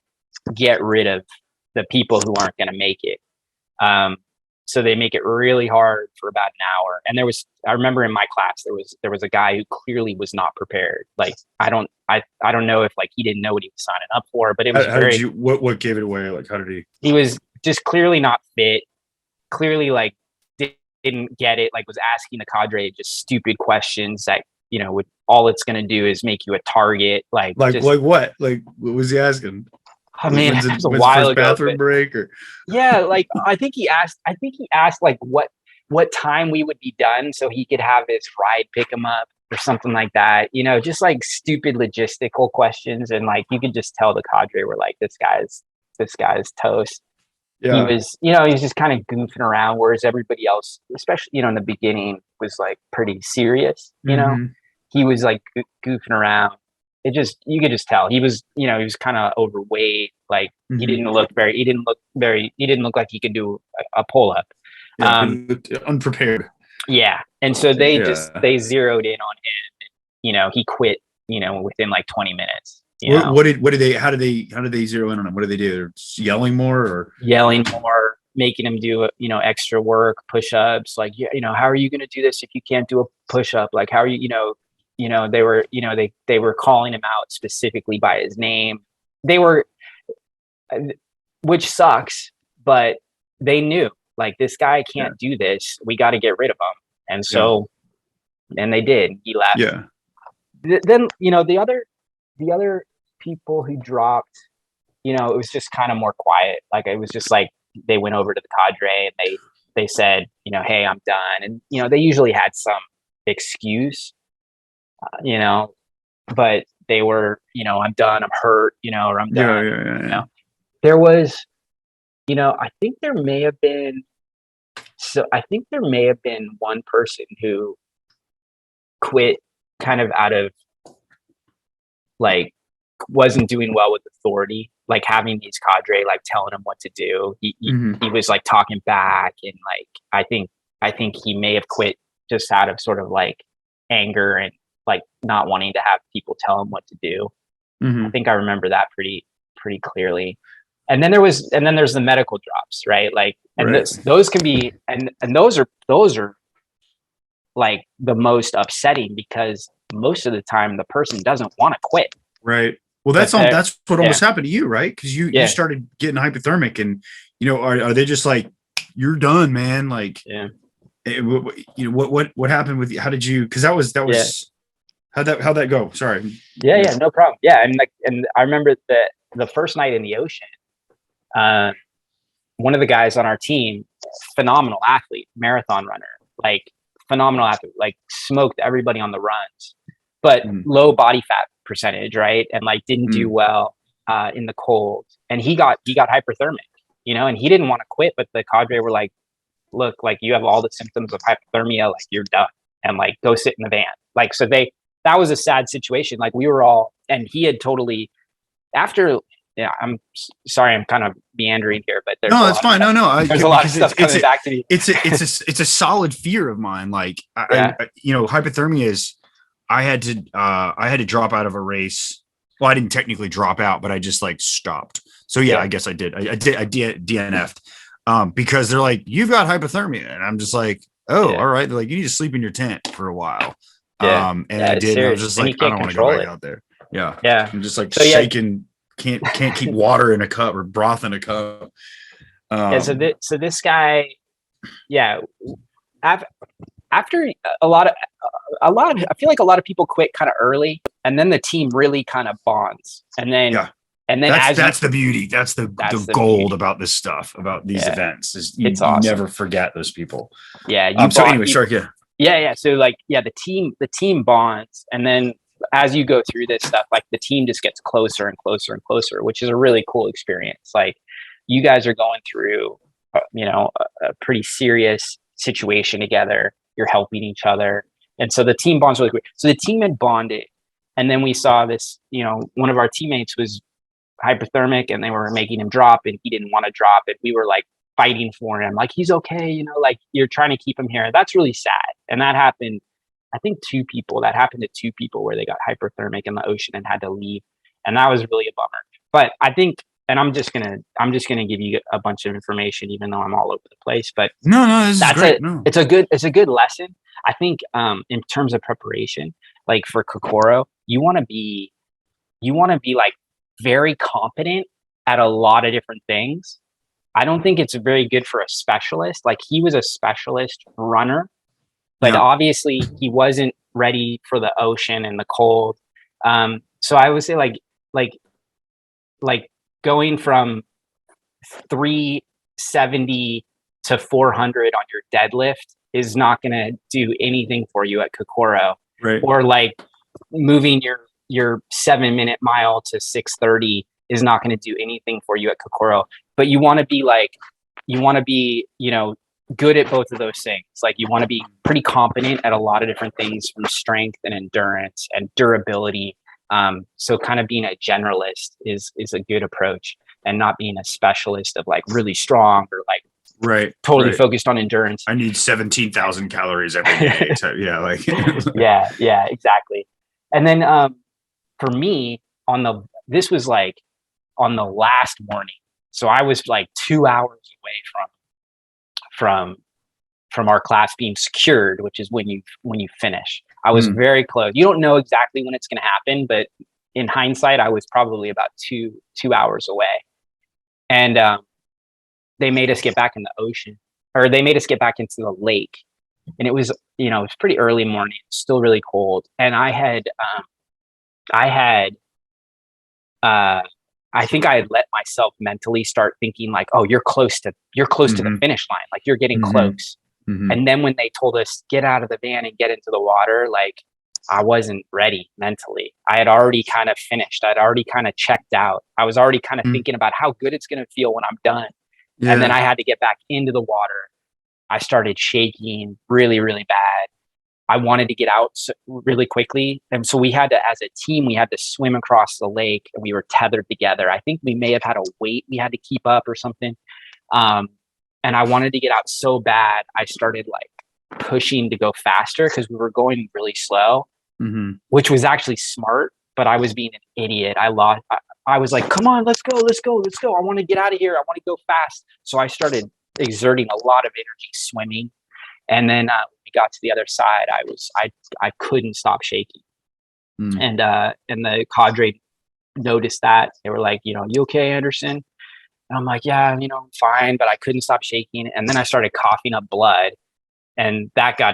get rid of the people who aren't going to make it. So they make it really hard for about an hour. And I remember in my class, there was a guy who clearly was not prepared. Like, I don't know if like he didn't know what he was signing up for, but it was what gave it away? Like, how did he was just clearly not fit, clearly like didn't get it, like was asking the cadre just stupid questions that, with all it's going to do is make you a target. Like what? Like, what was he asking? I mean, it was a while ago. Bathroom break, or like I think he asked like what time we would be done so he could have his ride pick him up or something like that. Just like stupid logistical questions, and like you could just tell the cadre were like, this guy's this guy's toast. Yeah. He was, you know, he was just kind of goofing around, whereas everybody else, especially, you know, in the beginning, was like pretty serious. You know, Mhm. he was like goofing around. It just, you could just tell he was, you know, he was kind of overweight. Like he Mhm. didn't look very, he didn't look like he could do a pull up. Yeah. He looked unprepared. Yeah, and so Yeah. they zeroed in on him. You know, he quit. You know, within like 20 minutes. You What, know, what did they, how did they zero in on him? What did they do? They're just yelling more or? yelling more, making him do, you know, extra work, push-ups. Like, you know, how are you going to do this if you can't do a push-up? Like, how are you, you know, they were, you know, they were calling him out specifically by his name. They were, which sucks, but they knew like this guy can't do this. We got to get rid of him. And so, and they did. He left. Yeah. Then, you know, the other people who dropped, you know, it was just kind of more quiet. Like it was just like they went over to the cadre and they said, you know, hey, I'm done. And you know, they usually had some excuse, you know, but they were, you know, I'm done, I'm hurt, you know, or I'm Yeah. done. Yeah. Yeah. You know, there was, you know, I think there may have been, so I think there may have been one person who quit kind of out of like wasn't doing well with authority, like having these cadre like telling him what to do. Mhm. He was like talking back, and like I think he may have quit just out of sort of like anger and like not wanting to have people tell him what to do. I Mhm. think I remember that pretty clearly. And then there's the medical drops, right? Like, and Right. those can be, and those are like the most upsetting because most of the time the person doesn't want to quit. Right. Well, But that's what almost happened to you, right? Because you yeah, started getting hypothermic, and you know, are they just like you're done, man? Like, yeah, you know, what happened with you? How did you? Because that yeah, was how'd that go? Sorry. yeah, no problem. Yeah, and like, and I remember that the first night in the ocean, uh, one of the guys on our team, phenomenal athlete, marathon runner, like phenomenal athlete, like smoked everybody on the runs, but Mm, low body fat percentage, right? And like didn't do mm, well in the cold, and he got hyperthermic, you know, and he didn't want to quit, but the cadre were like, look, like you have all the symptoms of hypothermia, like you're done, and like go sit in the van. Like so that was a sad situation. Like we were all, and he had totally after. Yeah, I'm sorry, I'm kind of meandering here, but no, that's fine. No, no, there's a lot of stuff coming back to me. It's a solid fear of mine. Like Yeah. you know, hypothermia is. I had to drop out of a race. Well, I didn't technically drop out, but I just like stopped. So yeah, I guess I did. I DNF'd because they're like, you've got hypothermia, and I'm just like, oh, all right. They're like, you need to sleep in your tent for a while. And I did. And I was just and like, you I can't don't want to go control back it. out there. Yeah, Yeah. I'm just like So shaking. Can't keep water in a cup or broth in a cup. yeah. So this guy, yeah. After I feel like a lot of people quit kind of early, and then the team really kind of bonds, and then that's the beauty. That's the gold beauty about this stuff, about these events. Is you awesome. never forget those people. Yeah. So anyway, sorry. Yeah. So like, yeah, the team bonds, and then as you go through this stuff, like the team just gets closer and closer and closer, which is a really cool experience. Like you guys are going through, you know, a pretty serious situation together. You're helping each other. And so the team bonds really quick. So the team had bonded. And then we saw this, you know, one of our teammates was hypothermic and they were making him drop and he didn't want to drop it. We were like fighting for him. Like, he's okay. You know, like you're trying to keep him here. That's really sad. And that happened. I think that happened to two people where they got hyperthermic in the ocean and had to leave. And that was really a bummer. But I think, and I'm just gonna give you a bunch of information, even though I'm all over the place. But no, this is great. It's a good lesson. I think in terms of preparation, like for Kokoro, you want to be like very competent at a lot of different things. I don't think it's very good for a specialist. Like he was a specialist runner, but obviously he wasn't ready for the ocean and the cold. So I would say like going from 370 to 400 on your deadlift is not going to do anything for you at Kokoro. Right. Or like moving your 7-minute mile to 6:30 is not going to do anything for you at Kokoro. But you want to be good at both of those things. Like you want to be pretty competent at a lot of different things, from strength and endurance and durability. So kind of being a generalist is a good approach, and not being a specialist of like really strong or like totally focused on endurance. I need 17,000 calories every day. So, yeah, like yeah, exactly. And then for me, this was like on the last morning, so I was like 2 hours away from our class being secured, which is when you finish. I was very close. You don't know exactly when it's going to happen, but in hindsight, I was probably about two hours away. And they made us get back in the ocean, or they made us get back into the lake. And it was, it was pretty early morning, still really cold. And I think I had let myself mentally start thinking like, oh, you're close to the finish line. Like you're getting close. And then when they told us get out of the van and get into the water, like I wasn't ready mentally. I had already kind of finished. I'd already kind of checked out. I was already kind of thinking about how good it's going to feel when I'm done. Yeah. And then I had to get back into the water. I started shaking really, really bad. I wanted to get out really quickly. And so we had to, as a team, we had to swim across the lake, and we were tethered together. I think we may have had a weight we had to keep up or something. And I wanted to get out so bad. I started like pushing to go faster because we were going really slow, which was actually smart, but I was being an idiot. I was like, come on, let's go. I want to get out of here. I want to go fast. So I started exerting a lot of energy swimming. And then we got to the other side. I couldn't stop shaking. And the cadre noticed that. They were like, you okay, Anderson? And I'm like, yeah, I'm fine, but I couldn't stop shaking. And then I started coughing up blood, and that got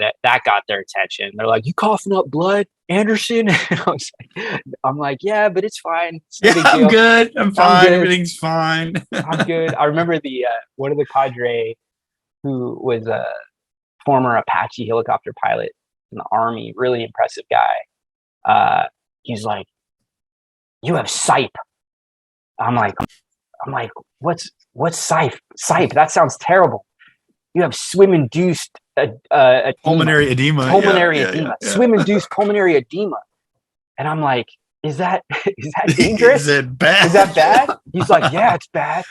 their attention. They're like, you coughing up blood, Anderson? And I'm like, yeah, but it's fine. It's no big deal. I'm good. I'm fine. Good. Everything's fine. I'm good. I remember one of the cadre, who was a former Apache helicopter pilot in the Army, really impressive guy. He's like, you have SIPE. I'm like, what's SIPE? SIPE, that sounds terrible. You have swim-induced pulmonary edema. Edema. Swim-induced pulmonary edema. And I'm like, is that dangerous? Is it bad? Is that bad? He's like, yeah, it's bad.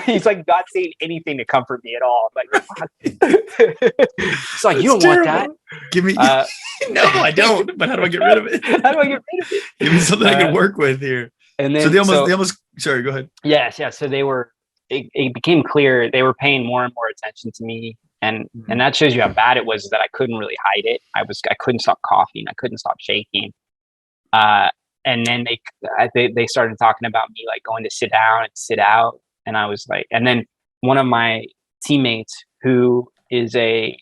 He's like not saying anything to comfort me at all. I'm like, fuck. It's like, you don't want that. Give me. No, I don't. But how do I get rid of it? How do I get rid of it? Give me something I can work with here. And then, so they almost. Sorry, go ahead. Yes. So it became clear they were paying more and more attention to me, and that shows you how bad it was, that I couldn't really hide it. I couldn't stop coughing. I couldn't stop shaking. And then they started talking about me like going to sit down and sit out, and I was like, and then one of my teammates, who is a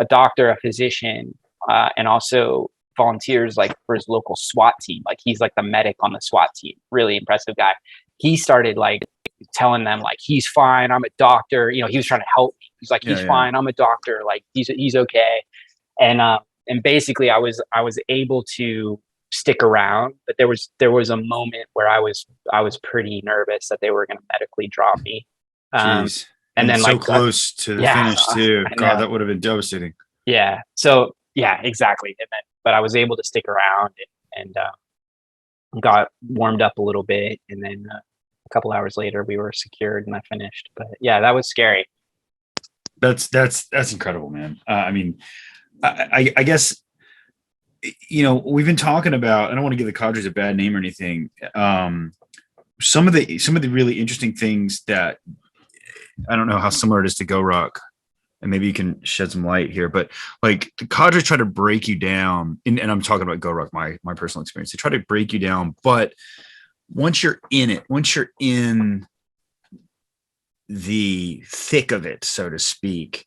doctor, a physician, and also volunteers like for his local SWAT team. Like he's like the medic on the SWAT team. Really impressive guy. He started like telling them like, he's fine. I'm a doctor. He was trying to help me. He's like, he's fine. I'm a doctor. Like he's okay. And basically I was able to stick around, but there was a moment where I was pretty nervous that they were going to medically drop me. Jeez. And then so close to the finish too. God, that would have been devastating. Yeah. So yeah, exactly. And then, but I was able to stick around and got warmed up a little bit. And then a couple hours later we were secured and I finished. But yeah, that was scary. That's incredible, man. I mean, I guess, we've been talking about, I don't want to give the cadres a bad name or anything. Some of the really interesting things that, I don't know how similar it is to Go Rock, and maybe you can shed some light here, but like the cadres try to break you down, and I'm talking about Go Rock, my personal experience. They try to break you down, but once you're in it, once you're in the thick of it, so to speak,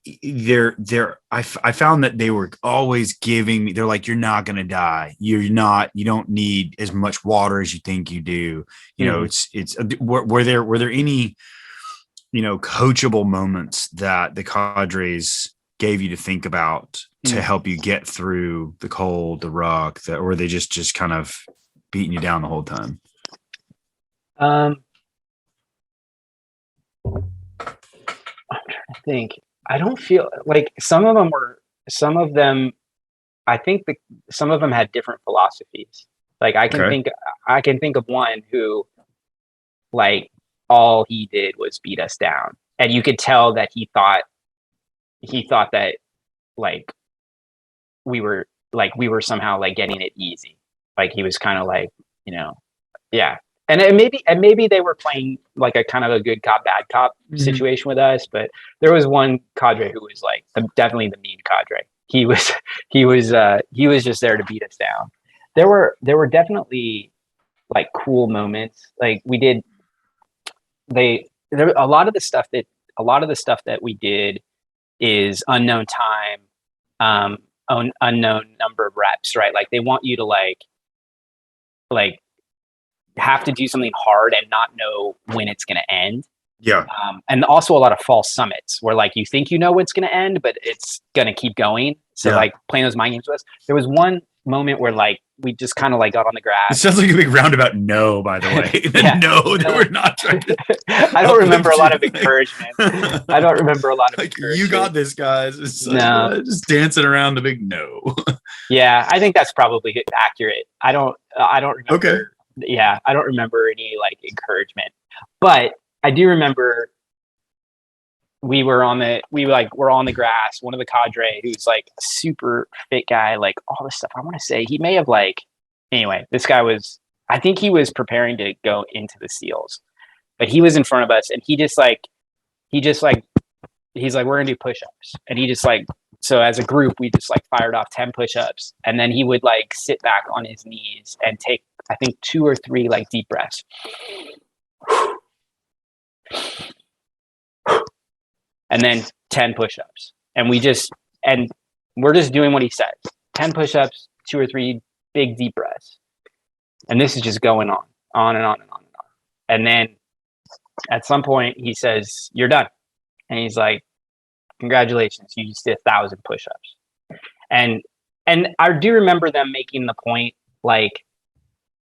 I found that they were always giving me, they're like, you're not going to die. You don't need as much water as you think you do. Were there any, coachable moments that the cadres gave you to think about to help you get through the cold, the rock, or were they just kind of beating you down the whole time? Um, I'm trying to think. I don't feel like some of them, I think some of them had different philosophies. Like Okay. I can think of one who like all he did was beat us down. And you could tell that he thought that like we were somehow like getting it easy. Like he was kind of like, you know, yeah. And maybe they were playing like a kind of a good cop bad cop Mhm. situation with us, but there was one cadre who was like definitely the mean cadre. He was he was just there to beat us down. There were definitely like cool moments. Like we did there a lot of the stuff that we did is unknown time, unknown number of reps, right? Like they want you to like have to do something hard and not know when it's going to end. Yeah. And also a lot of false summits where like you think you know what's going to end, but it's going to keep going. So Yeah. like playing those mind games with us. There was one moment where like we just kind of like got on the It grass. sounds like a big roundabout no, by the way. Yeah. No, that we're not trying to I don't remember a uplift lot you. of encouragement. I don't remember a lot of Like you got encouragement. this, guys. It's like No. just dancing around the big no. Yeah, I think that's probably accurate. I don't Okay. remember. Yeah, I don't remember any like encouragement, but I do remember we like were on the grass. One of the cadre who's like a super fit guy, like all this stuff. I want to say he may have like anyway. This guy was. I think he was preparing to go into the SEALs, but he was in front of us, and he just like he's like, we're gonna do push-ups. And he just like, so as a group, we just like fired off 10 push-ups. And then he would like sit back on his knees and take, I think, 2 or 3 like deep breaths. And then 10 push-ups. And we're just doing what he says. 10 push-ups, 2 or 3 big deep breaths. And this is just going on and on and on and on. And then at some point he says, you're done. And he's like, congratulations, you just did 1,000 push-ups. And I do remember them making the point like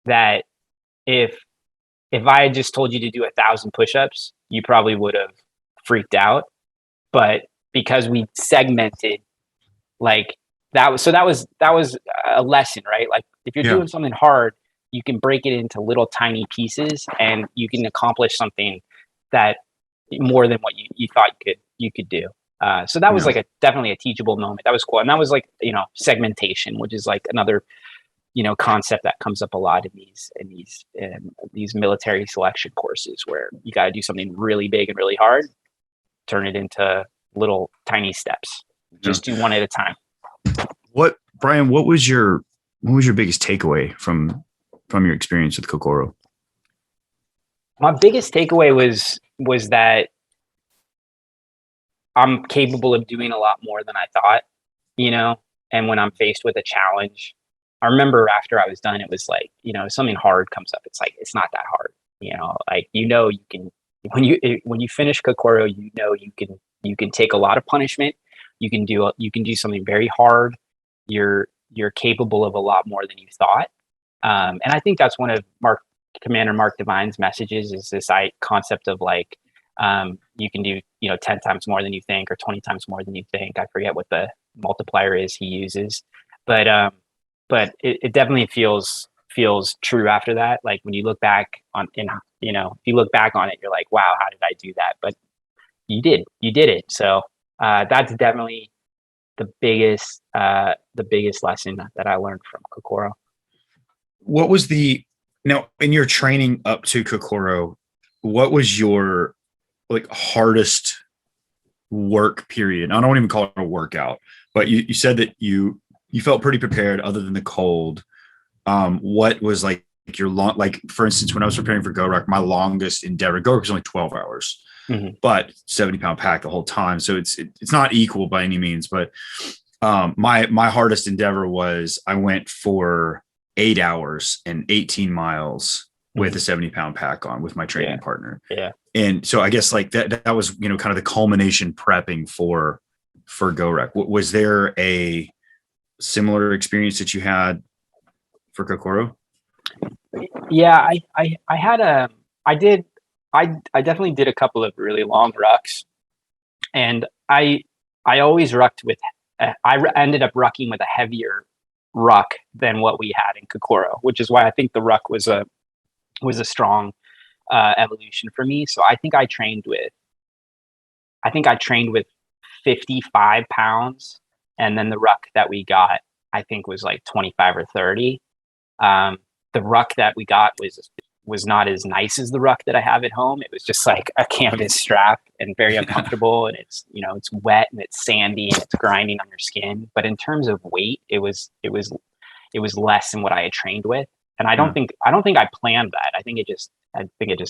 that if I had just told you to do 1,000 push-ups, you probably would have freaked out. But because we segmented like that was a lesson, right? Like if you're Yeah. doing something hard, you can break it into little tiny pieces and you can accomplish something that more than what you thought you could do. So that was Yeah. like definitely a teachable moment. That was cool, and that was like segmentation, which is like another concept that comes up a lot in these military selection courses where you got to do something really big and really hard, turn it into little tiny steps. Yeah. Just do one at a time. Brian, what was your biggest takeaway from your experience with Kokoro? My biggest takeaway was that I'm capable of doing a lot more than I thought, and when I'm faced with a challenge, I remember after I was done, it was like, something hard comes up. It's like, it's not that hard, like, you can, when you finish Kokoro, you can take a lot of punishment. You can do something very hard. You're capable of a lot more than you thought. And I think that's one of Commander Mark Devine's messages is this concept of like, you can do 10 times more than you think or 20 times more than you think. I forget what the multiplier is he uses, but it definitely feels true after that. Like when you look back if you look back on it, you're like, wow, how did I do that? But you did it. So that's definitely the biggest lesson that I learned from Kokoro. What was now in your training up to Kokoro, what was your like hardest work period? I don't even call it a workout, but you said that you felt pretty prepared other than the cold. What was like your like for instance, when I was preparing for GoRuck, my longest endeavor, GoRuck was only 12 hours, but 70-pound pack the whole time. So it's not equal by any means, but my hardest endeavor was I went for 8 hours and 18 miles with a 70-pound pack on with my training partner. Yeah. And so I guess like that was, kind of the culmination prepping for GoRuck. Was there a similar experience that you had for Kokoro? Yeah, I had I did. I definitely did a couple of really long rucks, and I always rucked with. Ended up rucking with a heavier ruck than what we had in Kokoro, which is why I think the ruck was a strong evolution for me. So I think I trained with 55 pounds, and then the ruck that we got, I think, was like 25 or 30. The ruck that we got was not as nice as the ruck that I have at home. It was just like a canvas strap and very uncomfortable, and it's it's wet and it's sandy and it's grinding on your skin. But in terms of weight, it was less than what I had trained with, and I don't think I planned that. I think it just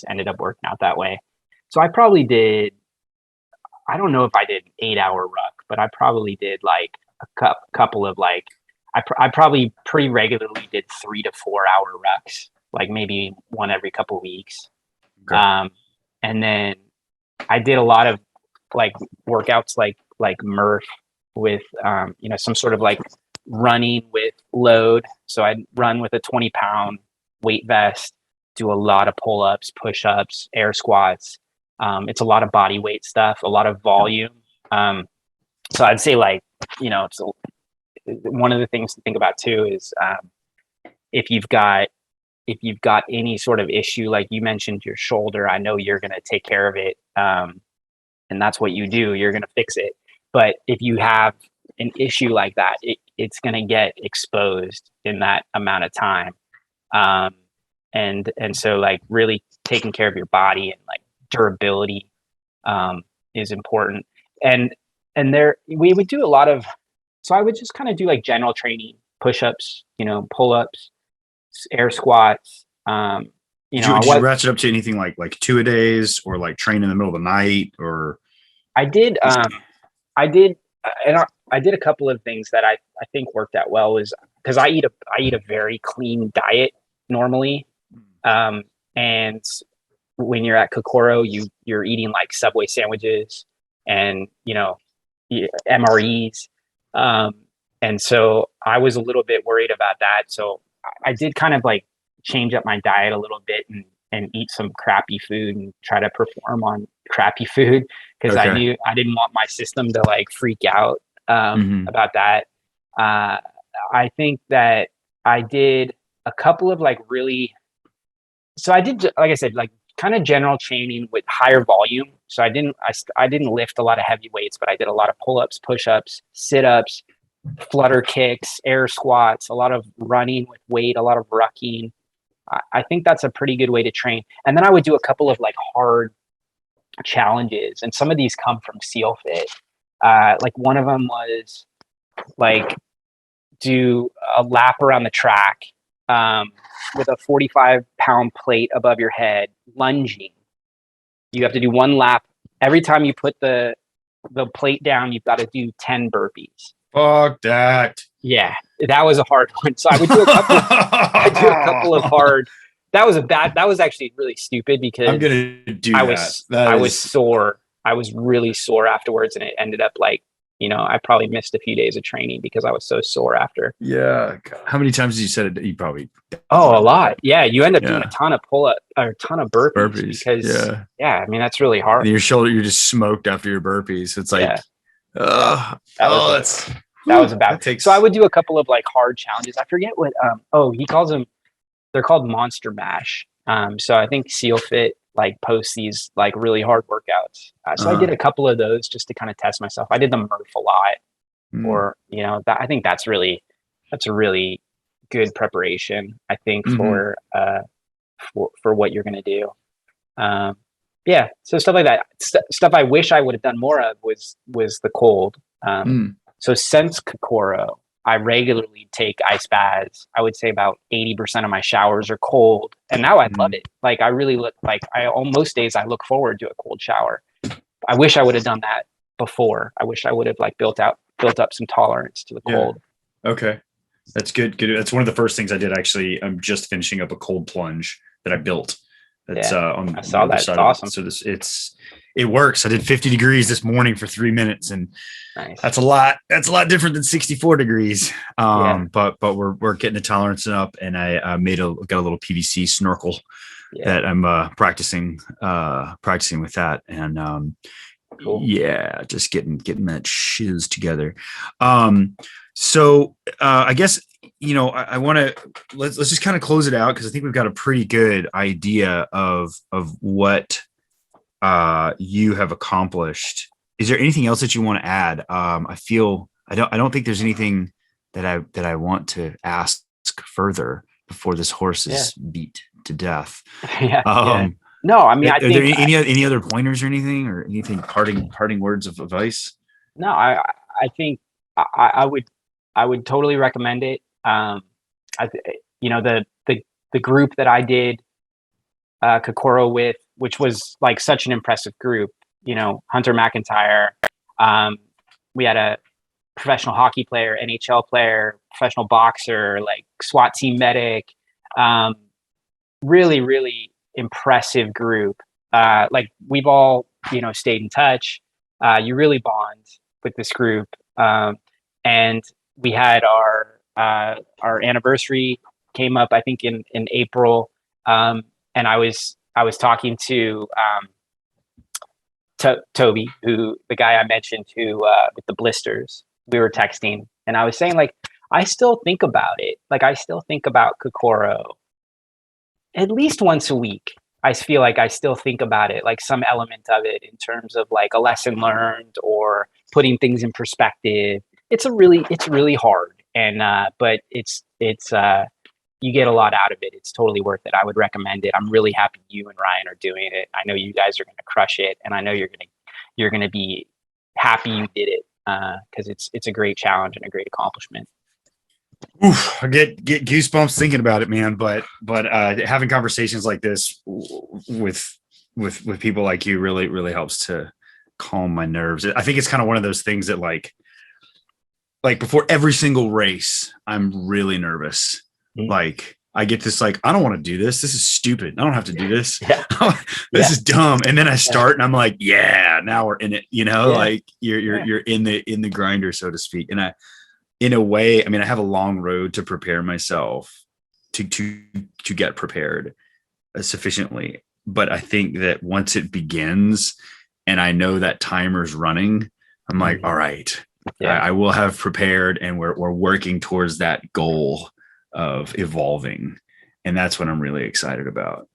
ended up working out that way. So I probably did. I don't know if I did an 8-hour ruck, but I probably did like a couple of like. I probably pretty regularly did 3 to 4 hour rucks, like maybe one every couple of weeks. Okay. And then I did a lot of like workouts like Murph with some sort of like running with load. So I'd run with a 20-pound weight vest, do a lot of pull-ups, push-ups, air squats. It's a lot of body weight stuff, a lot of volume. So I'd say like, it's one of the things to think about too is if you've got any sort of issue, like you mentioned your shoulder, I know you're going to take care of it. And that's what you do. You're going to fix it. But if you have an issue like that, it's going to get exposed in that amount of time. And so like really taking care of your body and like durability is important. And there, we would do a lot of, so I would just kind of do like general training, push-ups, pull-ups, air squats. Did you ratchet up to anything like 2-a-days or like train in the middle of the night? Or I did I did a couple of things that I think worked out well, is because I eat a very clean diet normally. And when you're at Kokoro, you're eating like Subway sandwiches and MREs. And so I was a little bit worried about that. So I did kind of like change up my diet a little bit and eat some crappy food and try to perform on crappy food, because I knew I didn't want my system to like freak out about that. I think that I did a couple of like so I did, like I said, like kind of general training with higher volume. So I didn't lift a lot of heavy weights, but I did a lot of pull-ups, push-ups, sit-ups, flutter kicks, air squats, a lot of running with weight, a lot of rucking. I think that's a pretty good way to train. And then I would do a couple of like hard challenges, and some of these come from SEAL Fit. Like one of them was like do a lap around the track with a 45-pound plate above your head, lunging. You have to do one lap. Every time you put the plate down, you've got to do 10 burpees. Fuck that. Yeah, that was a hard one. So I would do a couple of hard. That was actually really stupid, because I'm gonna do I was sore. I was really sore afterwards, and it ended up like, I probably missed a few days of training because I was so sore after. Yeah. God. How many times did you said it? You probably. Oh, a lot. Yeah. You end up doing a ton of pull-up or a ton of burpees because, I mean, that's really hard. And your shoulder, you're just smoked after your burpees. It's like, that was a bad. So I would do a couple of like hard challenges. I forget what, he calls them, they're called Monster Mash. So I think SEAL Fit like posts these like really hard workouts. So I did a couple of those just to kind of test myself. I did the Murph a lot, or I think that's a really good preparation, I think, for what you're gonna do. So stuff like that. Stuff I wish I would have done more of was the cold. So since Kokoro, I regularly take ice baths. I would say about 80% of my showers are cold, and now I love it. Like I really look like on most days I look forward to a cold shower. I wish I would have done that before. I wish I would have like built up some tolerance to the cold. Okay, that's good. That's one of the first things I did. Actually, I'm just finishing up a cold plunge that I built. That's I saw that. It's awesome. So it works. I did 50 degrees this morning for 3 minutes, and nice. That's a lot different than 64 degrees. But we're getting the tolerance up, and I got a little PVC snorkel that I'm practicing with that, and Cool. yeah, just getting that shiz together. So I guess I want to let's just kind of close it out, because I think we've got a pretty good idea of what you have accomplished. Is there anything else that you want to add? I don't think there's anything that I want to ask further before this horse is beat to death. No, I mean, are there any other pointers or anything parting words of advice? No, I think I would totally recommend it. The group that I did Kokoro with, which was like such an impressive group, Hunter McIntyre, we had a professional hockey player, NHL player, professional boxer, like SWAT team medic, really, really impressive group. Like we've all, stayed in touch. You really bond with this group. And we had our anniversary came up, I think in April. And I was talking to Toby, who the guy I mentioned who with the blisters. We were texting, and I was saying, like, I still think about it. Like, I still think about Kokoro at least once a week. I feel like I still think about it, like some element of it in terms of like a lesson learned or putting things in perspective. It's really hard, and but it's you get a lot out of it. It's totally worth it. I would recommend it. I'm really happy you and Ryan are doing it. I know you guys are going to crush it, and I know you're going to be happy you did it, because it's a great challenge and a great accomplishment. Oof, I get goosebumps thinking about it, man. But having conversations like this with people like you really helps to calm my nerves. I think it's kind of one of those things that like before every single race, I'm really nervous. Mm-hmm. Like I get this, like, I don't want to do this. This is stupid. I don't have to do this. This is dumb. And then I start and I'm like, yeah, now we're in it, like you're in the grinder, so to speak. And in a way, I mean, I have a long road to prepare myself to get prepared sufficiently. But I think that once it begins and I know that timer's running, I'm like, all right, I will have prepared, and we're working towards that goal of evolving. And that's what I'm really excited about.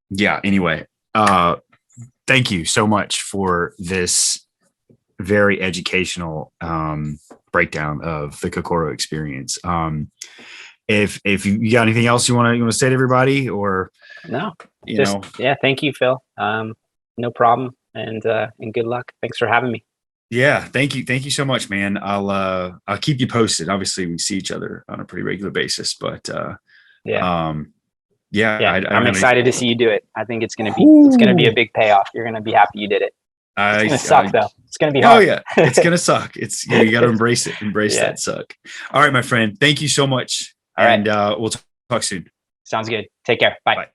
Anyway, thank you so much for this very educational breakdown of the Kokoro experience. If you got anything else you want to say to everybody, or no, thank you, Phil. No problem, and good luck. Thanks for having me. Yeah, thank you so much, man. I'll keep you posted. Obviously, we see each other on a pretty regular basis, but I'm excited to see you do it. I think it's gonna be a big payoff. You're gonna be happy you did it. It's gonna suck though. It's gonna be hard. Oh yeah, it's gonna suck. It's you got to embrace it. Embrace that suck. All right, my friend. Thank you so much. All right. We'll talk soon. Sounds good. Take care. Bye.